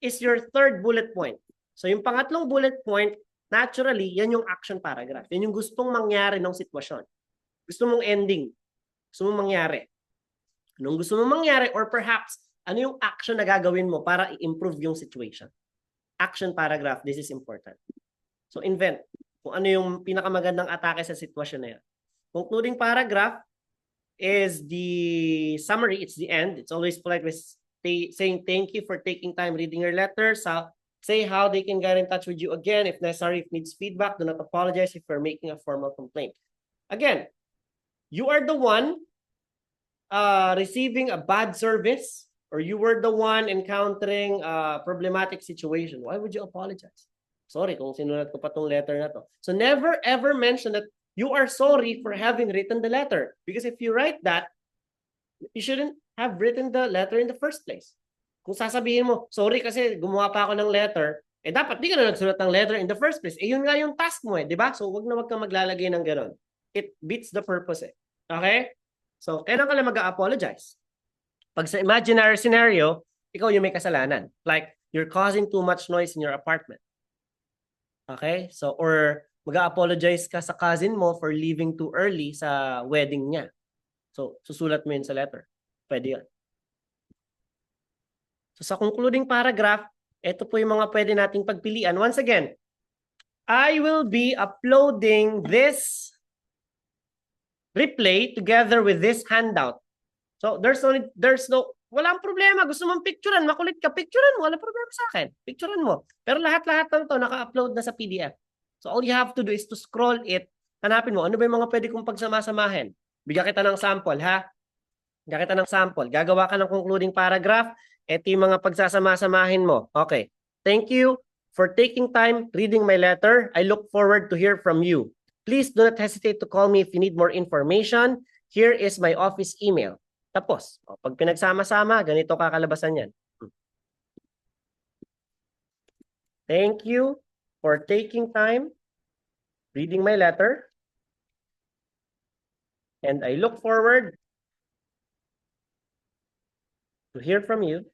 is your third bullet point. So yung pangatlong bullet point, naturally, yan yung action paragraph. Yan yung gustong mangyari ng sitwasyon. Gusto mong ending. Gusto mong mangyari. Anong gusto mong mangyari, or perhaps, ano yung action na gagawin mo para i-improve yung situation. Action paragraph, this is important. So invent kung ano yung pinakamagandang atake sa sitwasyon na yan. Concluding paragraph is the summary, it's the end. It's always polite with saying thank you for taking time reading your letter. So say how they can get in touch with you again. If necessary, if needs feedback, do not apologize if you're making a formal complaint. Again, you are the one receiving a bad service, or you were the one encountering a problematic situation. Why would you apologize? Sorry kung sinulat ko pa tong letter na to. So never ever mention that you are sorry for having written the letter. Because if you write that, you shouldn't have written the letter in the first place. Kung sasabihin mo, sorry kasi gumawa pa ako ng letter, dapat di ka na nagsulat ng letter in the first place. Yun nga yung task mo di ba? So wag kang maglalagay ng gano'n. It beats the purpose Okay? So, kailan ka lang mag-apologize? Pag sa imaginary scenario, ikaw yung may kasalanan. Like, you're causing too much noise in your apartment. Okay? So, or mag-apologize ka sa cousin mo for leaving too early sa wedding niya. So, susulat mo yun sa letter. Pwede yun. So, sa concluding paragraph, ito po yung mga pwede nating pagpilian. Once again, I will be uploading this replay together with this handout. So, walang problema. Gusto mong picturean, makulit ka, picturean mo. Walang problema sa akin. Picturean mo. Pero lahat-lahat ng to naka-upload na sa PDF. So, all you have to do is to scroll it. Hanapin mo, ano ba yung mga pwede kong pagsama-samahin? Bigyan kita ng sample, ha? Bigyan kita ng sample. Gagawa ka ng concluding paragraph. Ito yung mga pagsasama-samahin mo. Okay. Thank you for taking time reading my letter. I look forward to hear from you. Please do not hesitate to call me if you need more information. Here is my office email. Tapos, pag pinagsama-sama, ganito kakalabasan yan. Thank you for taking time reading my letter. And I look forward to hear from you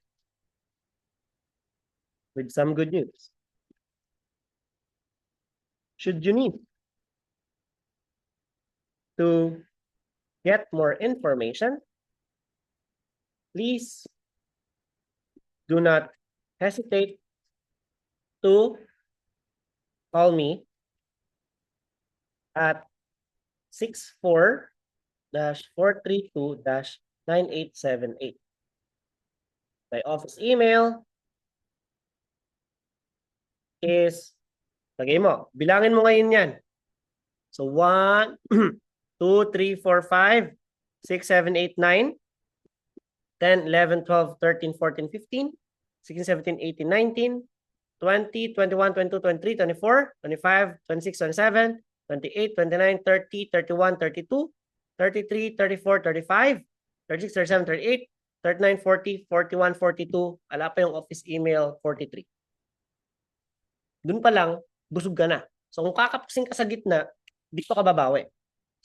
with some good news. Should you need to get more information, please do not hesitate to call me at 64-432-9878. My office email is, lagay mo, bilangin mo ngayon yan. So 1, 2, 3, 4, 5, 6, 7, 8, 9, 10, 11, 12, 13, 14, 15, 16, 17, 18, 19, 20, 21, 22, 23, 24, 25, 26, 27, 28, 29, 30, 31, 32, 33, 34, 35, 36, 37, 38, 39, 40, 41, 42, ala pa yung office email, 43. Doon pa lang, busog ka na. So kung kakapsing ka sa gitna, dito ka babawi.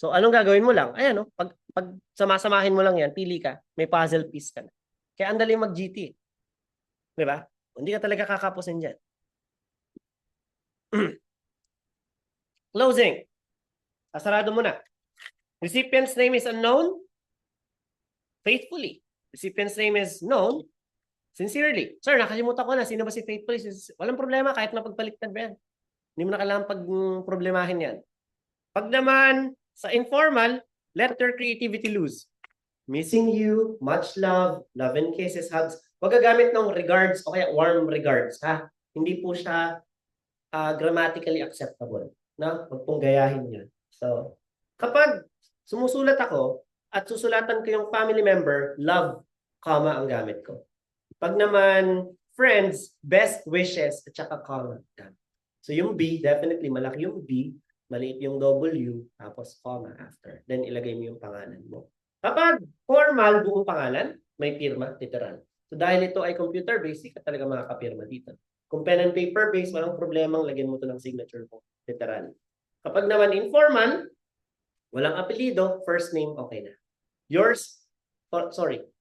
So anong gagawin mo lang? Ayan, pag samasamahin mo lang yan, pili ka, may puzzle piece ka na. Kaya ang dali mag-GT. Di ba? Hindi ka talaga kakapusin dyan. Closing. Asarado mo na. Recipient's name is unknown. Faithfully. Recipient's name is known. Sincerely. Sir, nakalimutan ko na. Sino ba si Faithful? Walang problema kahit mapagpaliktad ba yan. Hindi mo na kailangan pag-problemahin yan. Pag naman sa informal, let your creativity loose. Missing you, much love, love and kisses, hugs. Huwag gagamit ng regards o kaya warm regards. Ha? Hindi po siya grammatically acceptable. Na? Huwag pong gayahin yun. So, kapag sumusulat ako at susulatan ko yung family member, love, comma ang gamit ko. Pag naman friends, best wishes, at saka comma. So yung B, definitely malaki yung B, maliit yung W, tapos comma after. Then ilagay mo yung pangalan mo. Kapag formal, buong pangalan, may pirma, literal. So dahil ito ay computer-based, ka talaga makakapirma dito. Kung pen and paper-based, walang problemang lagyan mo ito ng signature mo, literal. Kapag naman informal, walang apelido, first name, okay na. Yours,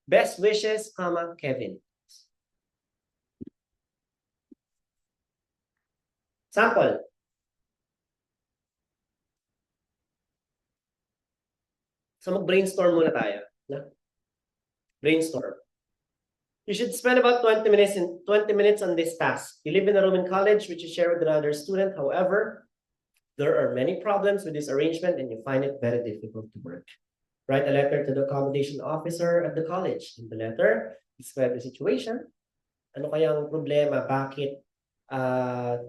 best wishes, comma, Kevin. Sample. So mag-brainstorm muna tayo. Brainstorm. You should spend about 20 minutes on this task. You live in a room in college which you share with another student. However, there are many problems with this arrangement and you find it very difficult to work. Write a letter to the accommodation officer at the college. In the letter, describe the situation. Ano kayang problema? Bakit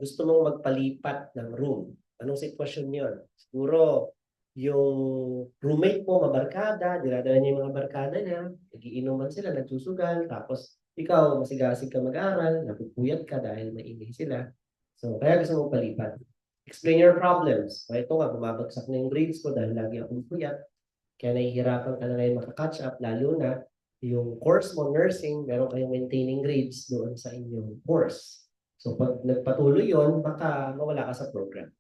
gusto mong magpalipat ng room? Anong sitwasyon yun? Siguro, yung roommate mo, mabarkada, dinadala niya yung mga barkada niya, nagiinuman sila, nagsusugal, tapos ikaw, masigasig ka mag-aral, napupuyat ka dahil maingay sila. So, kaya gusto mong palipat. Explain your problems. So, ito nga, bumabagsak na yung grades ko dahil lagi akong puyat. Kaya nahihirapan ka na ngayon makakatch up, lalo na yung course mo, nursing, meron kayong maintaining grades doon sa inyong course. So pag nagpatuloy yon, baka mawala ka sa program.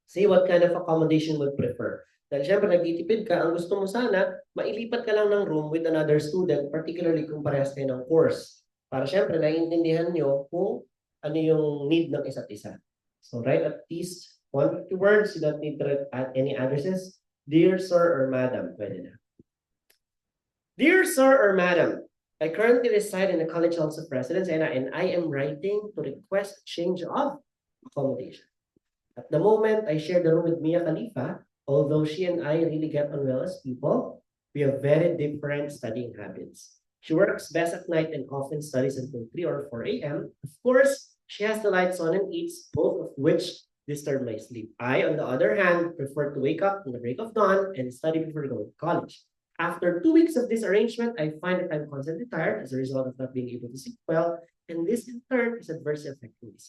See what kind of accommodation would prefer. Dahil syempre nagtitipid ka, ang gusto mo sana, mailipat ka lang ng room with another student, particularly kung parehas kayo ng course. Para syempre naiintindihan nyo kung ano yung need ng isa't isa. So write at least 150 words. You don't need to add any addresses. Dear Sir or Madam, pwede na. Dear Sir or Madam, I currently reside in the College House of Residence and I am writing to request change of accommodation. At the moment, I share the room with Mia Khalifa. Although she and I really get on well as people, we have very different studying habits. She works best at night and often studies until 3 or 4 a.m. Of course, she has the lights on and eats, both of which disturb my sleep. I, on the other hand, prefer to wake up in the break of dawn and study before going to college. After 2 weeks of this arrangement, I find that I'm constantly tired as a result of not being able to sleep well, and this in turn is adversely affecting me.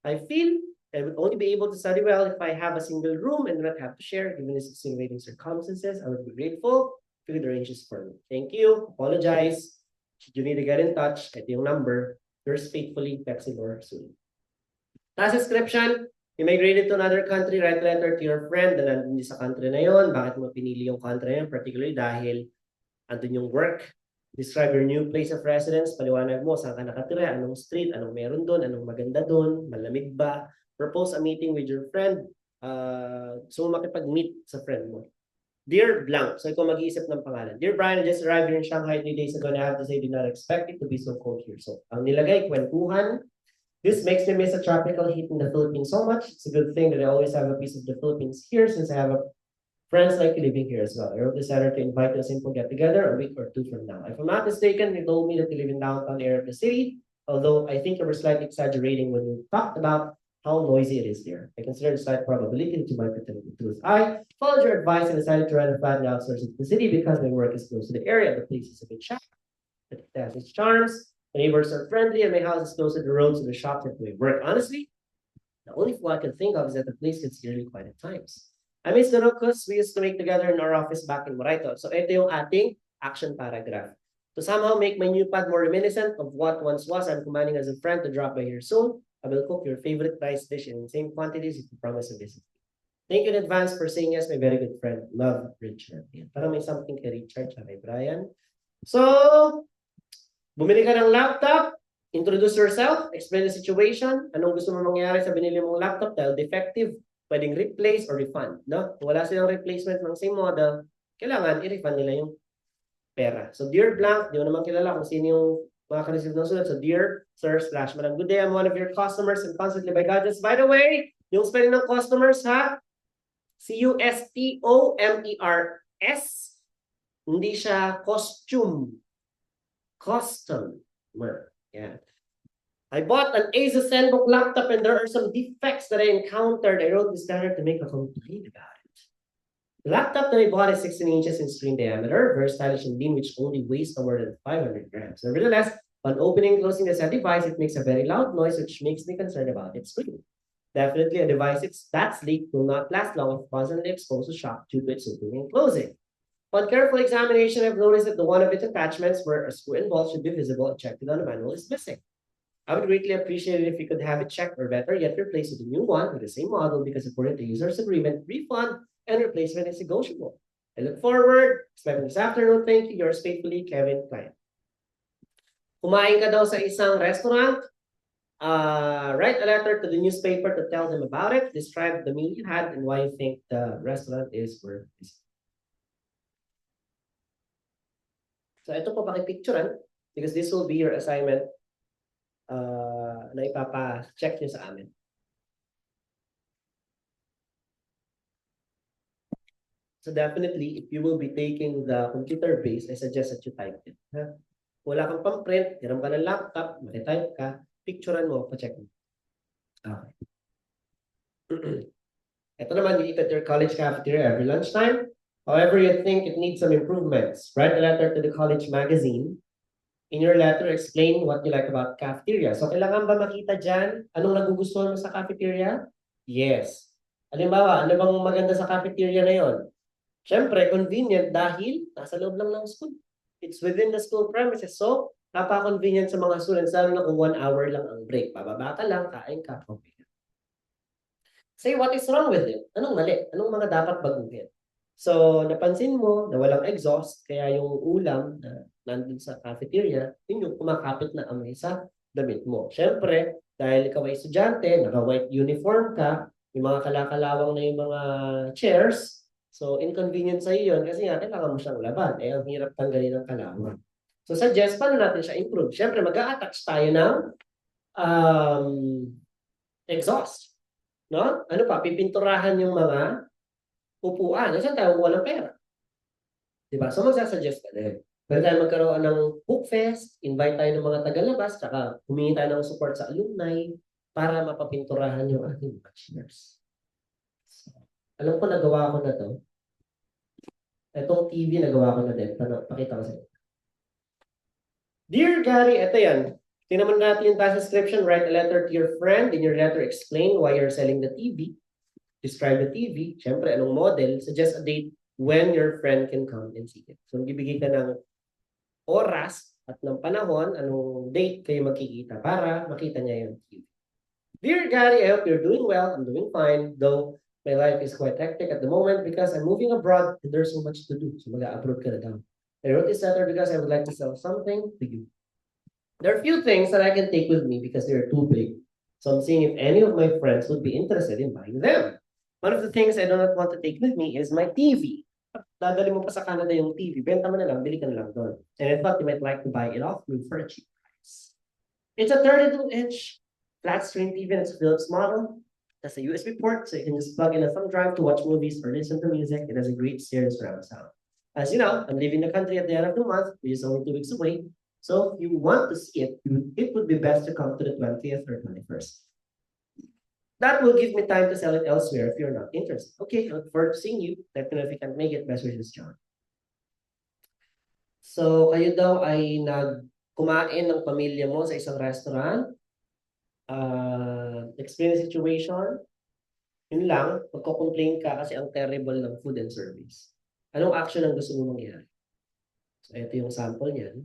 I feel I would only be able to study well if I have a single room and not have to share. Given these extenuating circumstances, I would be grateful if you could arrange this for me. Thank you. Apologize. Should you need to get in touch, ito yung number. Yours faithfully, Pexidor soon. Task description. Immigrated to another country, write a letter to your friend na nandun sa country na yon. Bakit mo pinili yung country na yun? Particularly dahil andun yung work. Describe your new place of residence. Paliwanag mo saan ka nakatira, anong street, anong meron doon, anong maganda doon, malamig ba. Propose a meeting with your friend. So makipag-meet sa friend mo. Dear Blank. So ikaw mag-iisip ng pangalan. Dear Brian, I just arrived here in Shanghai 3 days ago and I have to say, did not expect it to be so cold here. So ang nilagay, kwentuhan. This makes me miss a tropical heat in the Philippines so much. It's a good thing that I always have a piece of the Philippines here since I have friends like living here as well. I wrote this letter to invite a simple get-together a week or 2 from now. If I'm not mistaken, you told me that you live in downtown area of the city, although I think you were slightly exaggerating when you talked about how noisy it is there. I consider the slight probability that you might be telling the truth. I followed your advice and decided to rent a flat in the outskirts of the city because my work is close to the area. The place is a bit shy, but it has its charms. The neighbors are friendly and my house is close to the road, so the shop at my work. Honestly, the only flaw I can think of is that the place gets really quiet at times. I miss the ruckus we used to make together in our office back in Moraito. So ito yung ating action paragraph. To somehow make my new pad more reminiscent of what once was, I'm commanding as a friend to drop by here soon. I will cook your favorite rice dish in the same quantities if you promise to visit. Thank you in advance for saying yes, my very good friend. Love, Richard. Parang may something kay Richard at kay Brian. So, bumili ka ng laptop, introduce yourself, explain the situation, anong gusto mo mangyari sa binili mong laptop dahil defective, pwedeng replace or refund. No? Kung wala silang replacement ng same model, kailangan i-refund nila yung pera. So, dear blank, di mo naman kilala kung sino yung mga ka-receive ng sulat. So, dear sir slash madam, good day, I'm one of your customers and constantly by God. Just by the way, yung spelling ng customers ha, C-U-S-T-O-M-E-R-S. Hindi siya costume. Customer. Yeah. I bought an Asus ZenBook laptop and there are some defects that I encountered. I wrote this letter to make a complaint about it. The laptop that I bought is 16 inches in screen diameter, very stylish and lean, which only weighs no more than 500 grams. Nevertheless, on opening and closing the said device, it makes a very loud noise, which makes me concerned about its screen. Definitely a device that sleek will not last long if constantly exposed to shock due to its opening and closing. On careful examination, I've noticed that the one of its attachments where a screw and bolt should be visible and checked on the manual is missing. I would greatly appreciate it if you could have it checked or better yet replaced with a new one with the same model because according to user's agreement, refund and replacement is negotiable. I look forward, expecting this afternoon. Thank you. Yours faithfully, Kevin Klein. Kumain ka daw sa isang restaurant, write a letter to the newspaper to tell them about it. Describe the meal you had and why you think the restaurant is worth it. So ito po pakipicturean because this will be your assignment na ipapa-check nyo sa amin. So definitely, if you will be taking the computer base, I suggest that you type it. Ha? Wala kang pang-print, hiram ka ng laptop, maki-type ka, picturean mo, pa-check mo. Okay. Ito naman, you eat at your college cafeteria every lunchtime. However, you think it needs some improvements. Write a letter to the college magazine. In your letter, explain what you like about cafeteria. So, kailangan ba makita dyan? Anong nagugustuhan mo sa cafeteria? Yes. Halimbawa, ano bang maganda sa cafeteria na yon? Siyempre, convenient dahil nasa loob lang ng school. It's within the school premises. So, napaka-convenient sa mga students, lalo na kung 1 hour lang ang break. Bababa ka lang, kain ka, okay. Say, what is wrong with it? Anong mali? Anong mga dapat baguhin? So, napansin mo na walang exhaust, kaya yung ulam na nandun sa cafeteria, yun yung kumakapit na amoy sa damit mo. Siyempre, dahil ikaw ay estudyante, naka-white uniform ka, yung mga kalakalawang na yung mga chairs, so inconvenient sa iyo yun kasi nga kailangan mo siyang laban. Eh, ang hirap tanggalin ng kalawang. So, suggest paano natin siya improve? Siyempre, mag-a-attach tayo ng exhaust. No? Ano pa? Pipinturahan yung mga upuan. Saan tayo kuha ng pera? Diba? So, magsasuggest ka din. Pwede tayo magkaroon ng book fest, invite tayo ng mga tagalabas, saka humingi tayo ng support sa alumni para mapapinturahan yung ating bachelors. So, alam ko nagawa ko na to. Itong TV nagawa ko na din. Pakita ko sa inyo. Dear Gary, ito yan. Tingnan mo natin yung task description. Write a letter to your friend. In your letter, explain why you're selling the TV. Describe the TV. Siyempre, anong model. Suggest a date when your friend can come and see it. So, magbibigay ka ng oras at ng panahon, anong date kayo magkikita para makita niya yung TV. Dear Gary, I hope you're doing well. I'm doing fine, though my life is quite hectic at the moment because I'm moving abroad and there's so much to do. So mag-abroad ka na daw. I wrote this letter because I would like to sell something to you. There are a few things that I can take with me because they're too big. So I'm seeing if any of my friends would be interested in buying them. One of the things I do not want to take with me is my TV. Dadali mo pa sa Canada yung TV, benta mo na lang, bili ka na lang doon. And I thought you might like to buy it off me for a cheap price. It's a 32-inch flat screen TV and it's a Philips model. That's a USB port, so you can just plug in a thumb drive to watch movies or listen to music. It has a great stereo surround sound. As you know, I'm leaving the country at the end of the month, which is only 2 weeks away. So if you want to see it, it would be best to come to the 20th or 21st. That will give me time to sell it elsewhere if you're not interested. Okay, I look forward to seeing you. Let me know if you can make it. Best wishes, John. So, kayo daw ay kumain ng pamilya mo sa isang restaurant. Experience situation. Yun lang, magko-complain ka kasi ang terrible ng food and service. Anong action ang gusto mo mangyari? So, ito yung sample niyan.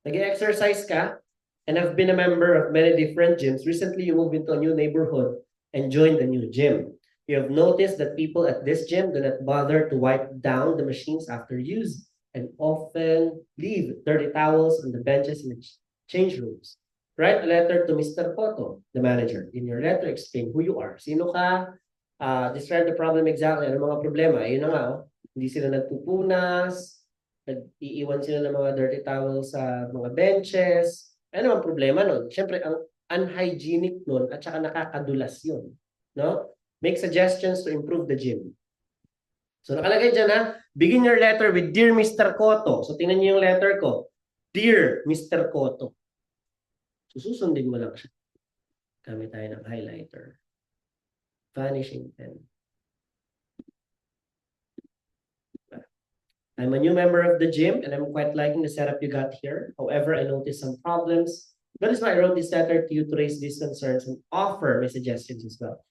Nag-exercise ka, and I've been a member of many different gyms. Recently, you moved into a new neighborhood and joined a new gym. You have noticed that people at this gym do not bother to wipe down the machines after use and often leave dirty towels on the benches in the change rooms. Write a letter to Mr. Cotto, the manager. In your letter, explain who you are. Sino ka? Describe the problem exactly. Ano mga problema? Ayun na nga, oh. Hindi sila nagpupunas. Nag-iiwan sila ng mga dirty towels sa mga benches. Ano ang problema nun? Siyempre, ang unhygienic nun at saka nakakadulas yun. No? Make suggestions to improve the gym. So nakalagay dyan ha, begin your letter with Dear Mr. Cotto. So tingnan niyo yung letter ko. Dear Mr. Cotto. So susundin mo lang siya. Gamit tayo ng highlighter. Vanishing pen. I'm a new member of the gym and I'm quite liking the setup you got here. However, I noticed some problems. That is why I wrote this letter to you to raise these concerns and offer my suggestions as well.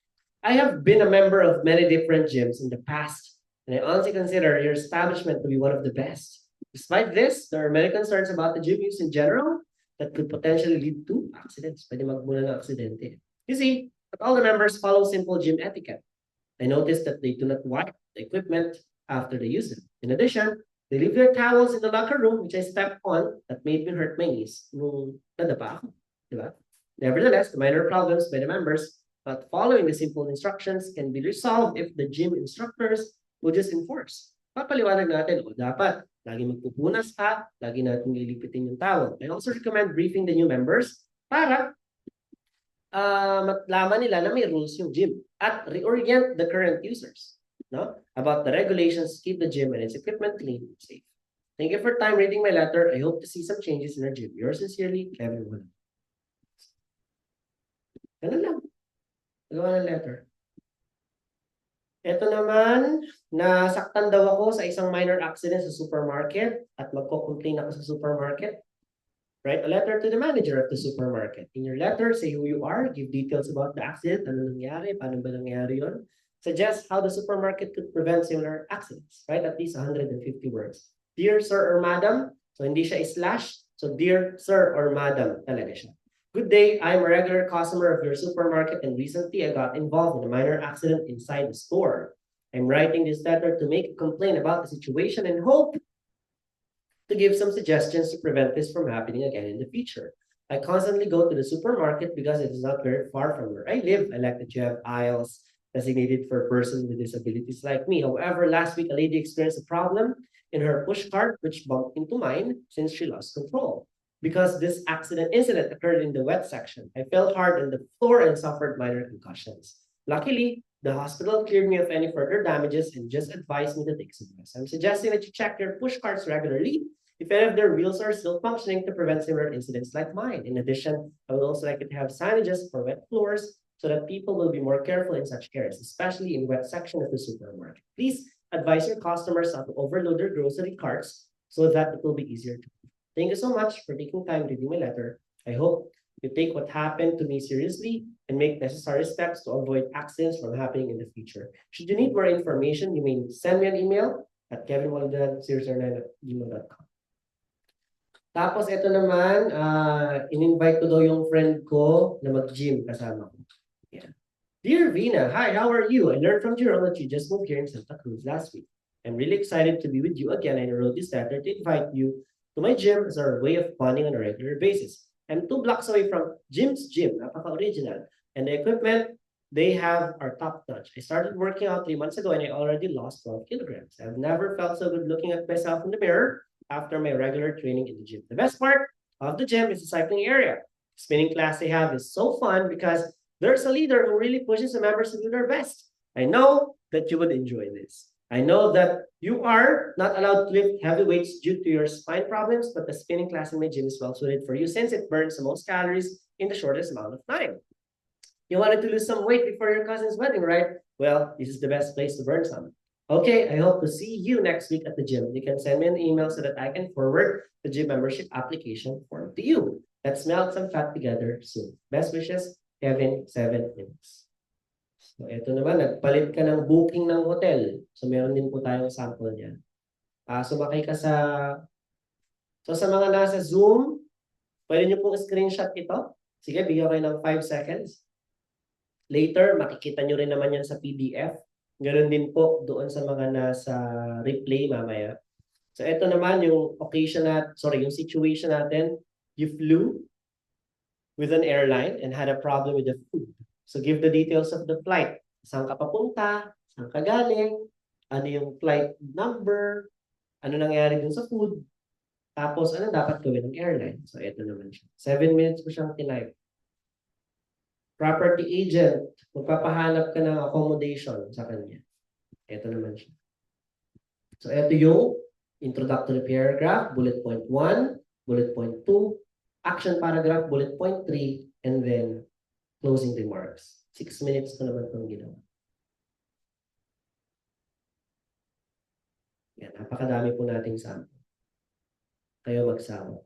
I have been a member of many different gyms in the past, and I honestly consider your establishment to be one of the best. Despite this, there are many concerns about the gym use in general that could potentially lead to accidents. Pwede magmula ng aksidente. You see, not all the members follow simple gym etiquette. I noticed that they do not wipe the equipment after they use it. In addition, they leave their towels in the locker room, which I stepped on, that made me hurt my knees. Nung nadapa ako, diba? Nevertheless, the minor problems by the members but following the simple instructions can be resolved if the gym instructors will just enforce. Papaliwanag natin, dapat lagi magpupunas ka, lagi natin lilipitin yung towel. I also recommend briefing the new members para matlaman nila na may rules yung gym at reorient the current users, no? About the regulations, keep the gym and its equipment clean and safe. Thank you for time reading my letter. I hope to see some changes in our gym. Yours sincerely, Kevin Wala. Ganun lang. Gawa ng letter. Ito naman, nasaktan daw ako sa isang minor accident sa supermarket at magko-complain ako sa supermarket. Write a letter to the manager of the supermarket. In your letter, say who you are, give details about the accident, ano nangyari, paano ba nangyari yun. Suggest how the supermarket could prevent similar accidents. Write at least 150 words. Dear sir or madam, so hindi siya slash, so dear sir or madam talaga siya. Good day, I'm a regular customer of your supermarket and recently I got involved in a minor accident inside the store. I'm writing this letter to make a complaint about the situation and hope to give some suggestions to prevent this from happening again in the future. I constantly go to the supermarket because it is not very far from where I live. I like that you have aisles designated for persons with disabilities like me. However, last week a lady experienced a problem in her push cart which bumped into mine since she lost control. Because this incident occurred in the wet section, I fell hard on the floor and suffered minor concussions. Luckily, the hospital cleared me of any further damages and just advised me to take some rest. I'm suggesting that you check your push carts regularly if any of their wheels are still functioning to prevent similar incidents like mine. In addition, I would also like it to have signages for wet floors so that people will be more careful in such areas, especially in wet section of the supermarket. Please advise your customers not to overload their grocery carts so that it will be easier to. Thank you so much for taking time reading my letter. I hope you take what happened to me seriously and make necessary steps to avoid accidents from happening in the future. Should you need more information, you may send me an email at kevinwaldan009@gmail.com. Tapos ito naman, in-invite ko daw yung friend ko na mag-gym kasama ko. Yeah. Dear Vina, hi, how are you? I learned from Jerome that you just moved here in Santa Cruz last week. I'm really excited to be with you again and I wrote this letter to invite you to my gym as our way of bonding on a regular basis. I'm 2 blocks away from Jim's Gym, napaka-original. And the equipment they have are top-notch. I started working out 3 months ago and I already lost 12 kilograms. I've never felt so good looking at myself in the mirror after my regular training in the gym. The best part of the gym is the cycling area. The spinning class they have is so fun because there's a leader who really pushes the members to do their best. I know that you would enjoy this. I know that you are not allowed to lift heavy weights due to your spine problems, but the spinning class in my gym is well suited for you since it burns the most calories in the shortest amount of time. You wanted to lose some weight before your cousin's wedding, right? Well, this is the best place to burn some. Okay, I hope to see you next week at the gym. You can send me an email so that I can forward the gym membership application form to you. Let's melt some fat together soon. Best wishes, Kevin, 7 minutes. So, ito naman, nagpalit ka ng booking ng hotel. So, meron din po tayong sample niyan. Sumakay ka sa... So, sa mga nasa Zoom, pwede nyo pong screenshot ito. Sige, bigyan kayo ng 5 seconds. Later, makikita nyo rin naman yan sa PDF. Ganun din po doon sa mga nasa replay mamaya. So, ito naman yung yung situation natin. You flew with an airline and had a problem with the food. So give the details of the flight. Saan ka papunta? Saan ka galing? Ano yung flight number? ano nangyari dun sa food, tapos ano dapat gawin ng airline. So, ito naman siya. 7 minutes ko siyang tinayp. Property agent, magpapahanap ka ng accommodation sa kanya. Ito naman siya. So, ito yung introductory paragraph, bullet point 1, bullet point 2, action paragraph, bullet point 3, and then closing remarks. 6 minutes ko naman itong ginawa. Yan, napakadami po nating sample. Kayo magsawa.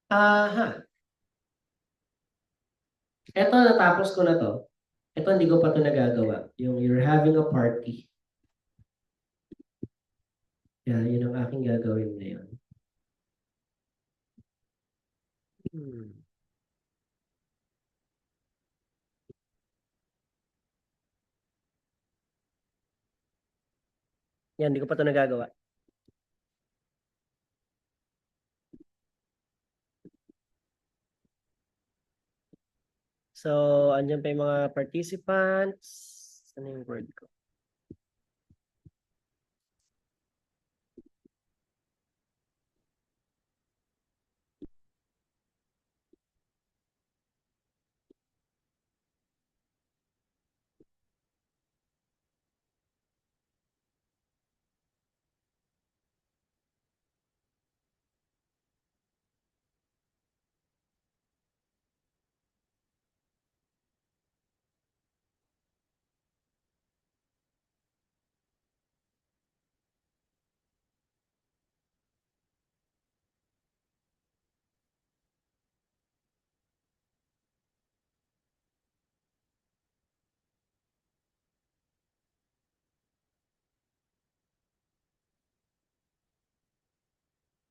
Aha. Ito, natapos ko na to. Ito, hindi ko pa to nagagawa. Yung you're having a party. Yan, yun ang aking gagawin ngayon. Yan, hindi ko pa to nagagawa. So, andyan pa yung mga participants. Ano yung word ko?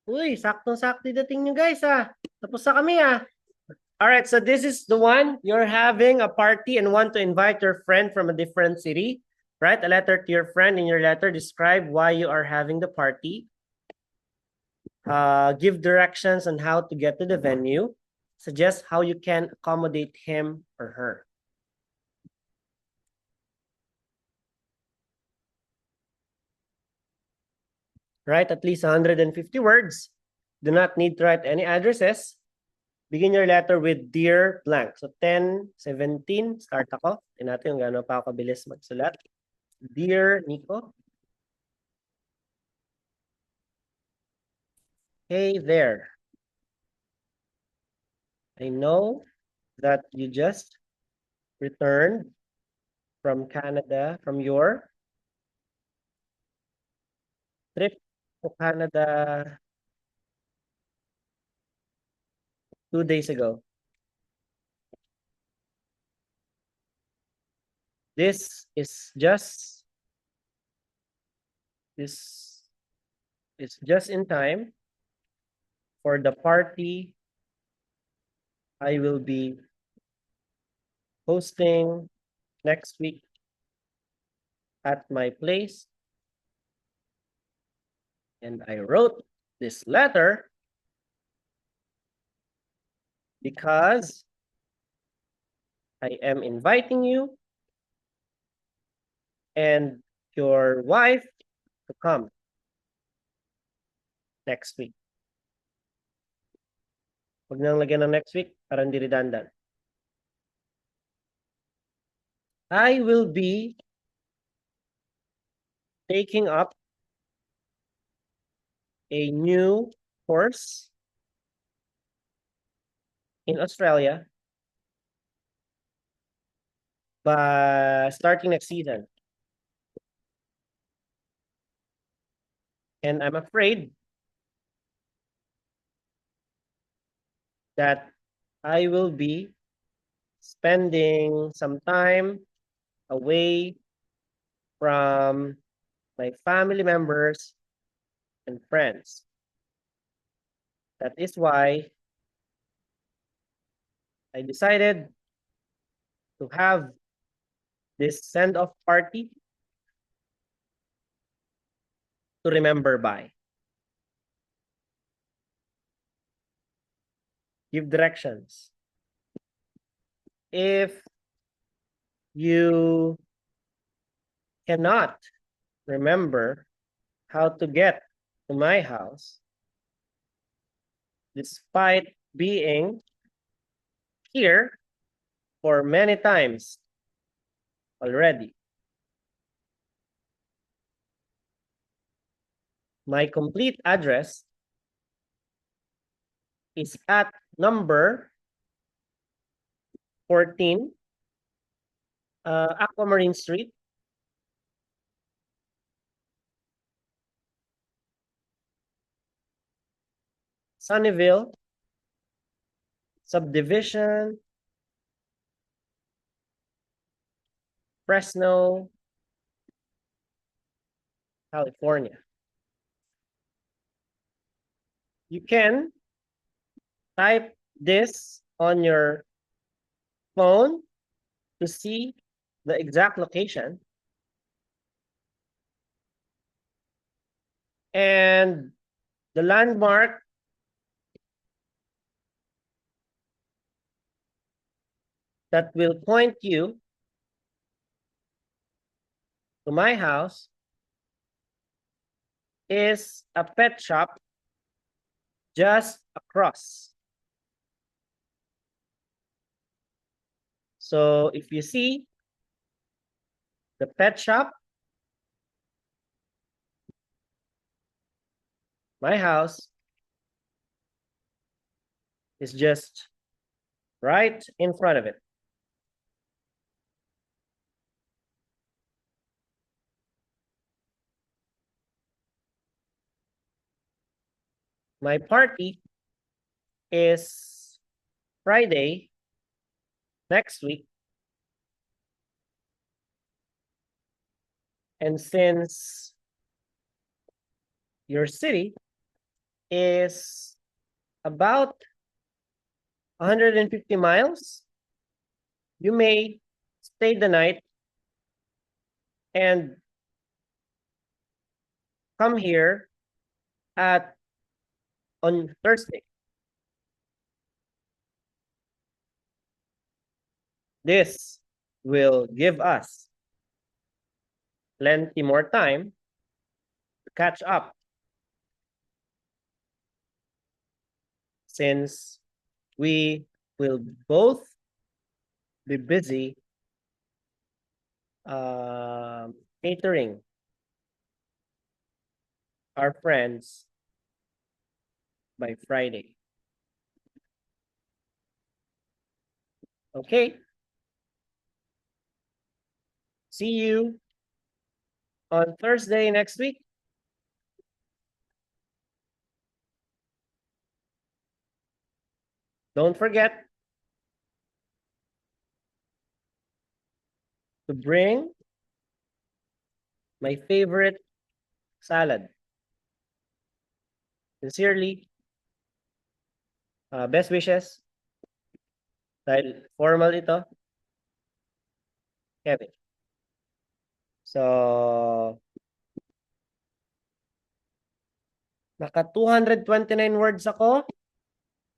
Uy, saktong-sakto dating nyo guys ah. Tapos na kami ah. All right, so this is the one. You're having a party and want to invite your friend from a different city. Write a letter to your friend. In your letter, describe why you are having the party. Give directions on how to get to the venue. Suggest how you can accommodate him or her. Write at least 150 words. Do not need to write any addresses. Begin your letter with dear blank. So 10:17, start ako. Tingnan natin kung gaano pa ako kabilis magsulat. Dear Nico. Hey there. I know that you just returned from Canada, from your trip to Canada 2 days ago. This is just in time for the party I will be hosting next week at my place. And I wrote this letter because I am inviting you and your wife to come next week. Huwag nang lagyan ng next week para hindi redundant. I will be taking up a new course in Australia by starting next season. And I'm afraid that I will be spending some time away from my family members and friends. That is why I decided to have this send-off party to remember by. give directions. If you cannot remember how to get to my house, despite being here for many times already, my complete address is at number 14, Aquamarine Street, Sunnyvale, Subdivision, Fresno, California. You can type this on your phone to see the exact location. And the landmark that will point you to my house is a pet shop just across. So if you see the pet shop, my house is just right in front of it. My party is Friday next week. And since your city is about 150 miles, you may stay the night and come here on Thursday. This will give us plenty more time to catch up, since we will both be busy catering our friends by Friday. Okay. See you on Thursday next week. Don't forget to bring my favorite salad. Sincerely, best wishes. Dahil formal ito, Kevin. So, naka 229 words ako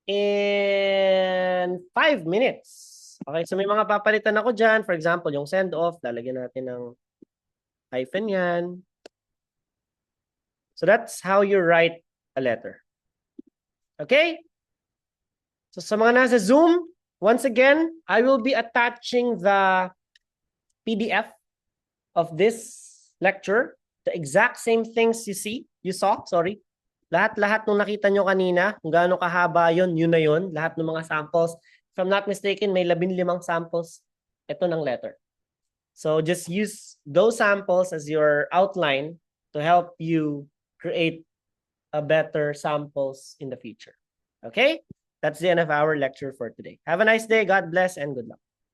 in 5 minutes. Okay, so may mga papalitan ako dyan. For example, yung send off, lalagyan natin ng hyphen yan. So that's how you write a letter. Okay? So sa mga nasa Zoom, once again, I will be attaching the PDF of this lecture. The exact same things you saw. Lahat-lahat nung nakita nyo kanina, kung gaano kahaba yun na yun. Lahat ng mga samples. If I'm not mistaken, may 15 samples ito ng letter. So just use those samples as your outline to help you create a better samples in the future. Okay? That's the end of our lecture for today. Have a nice day. God bless and good luck.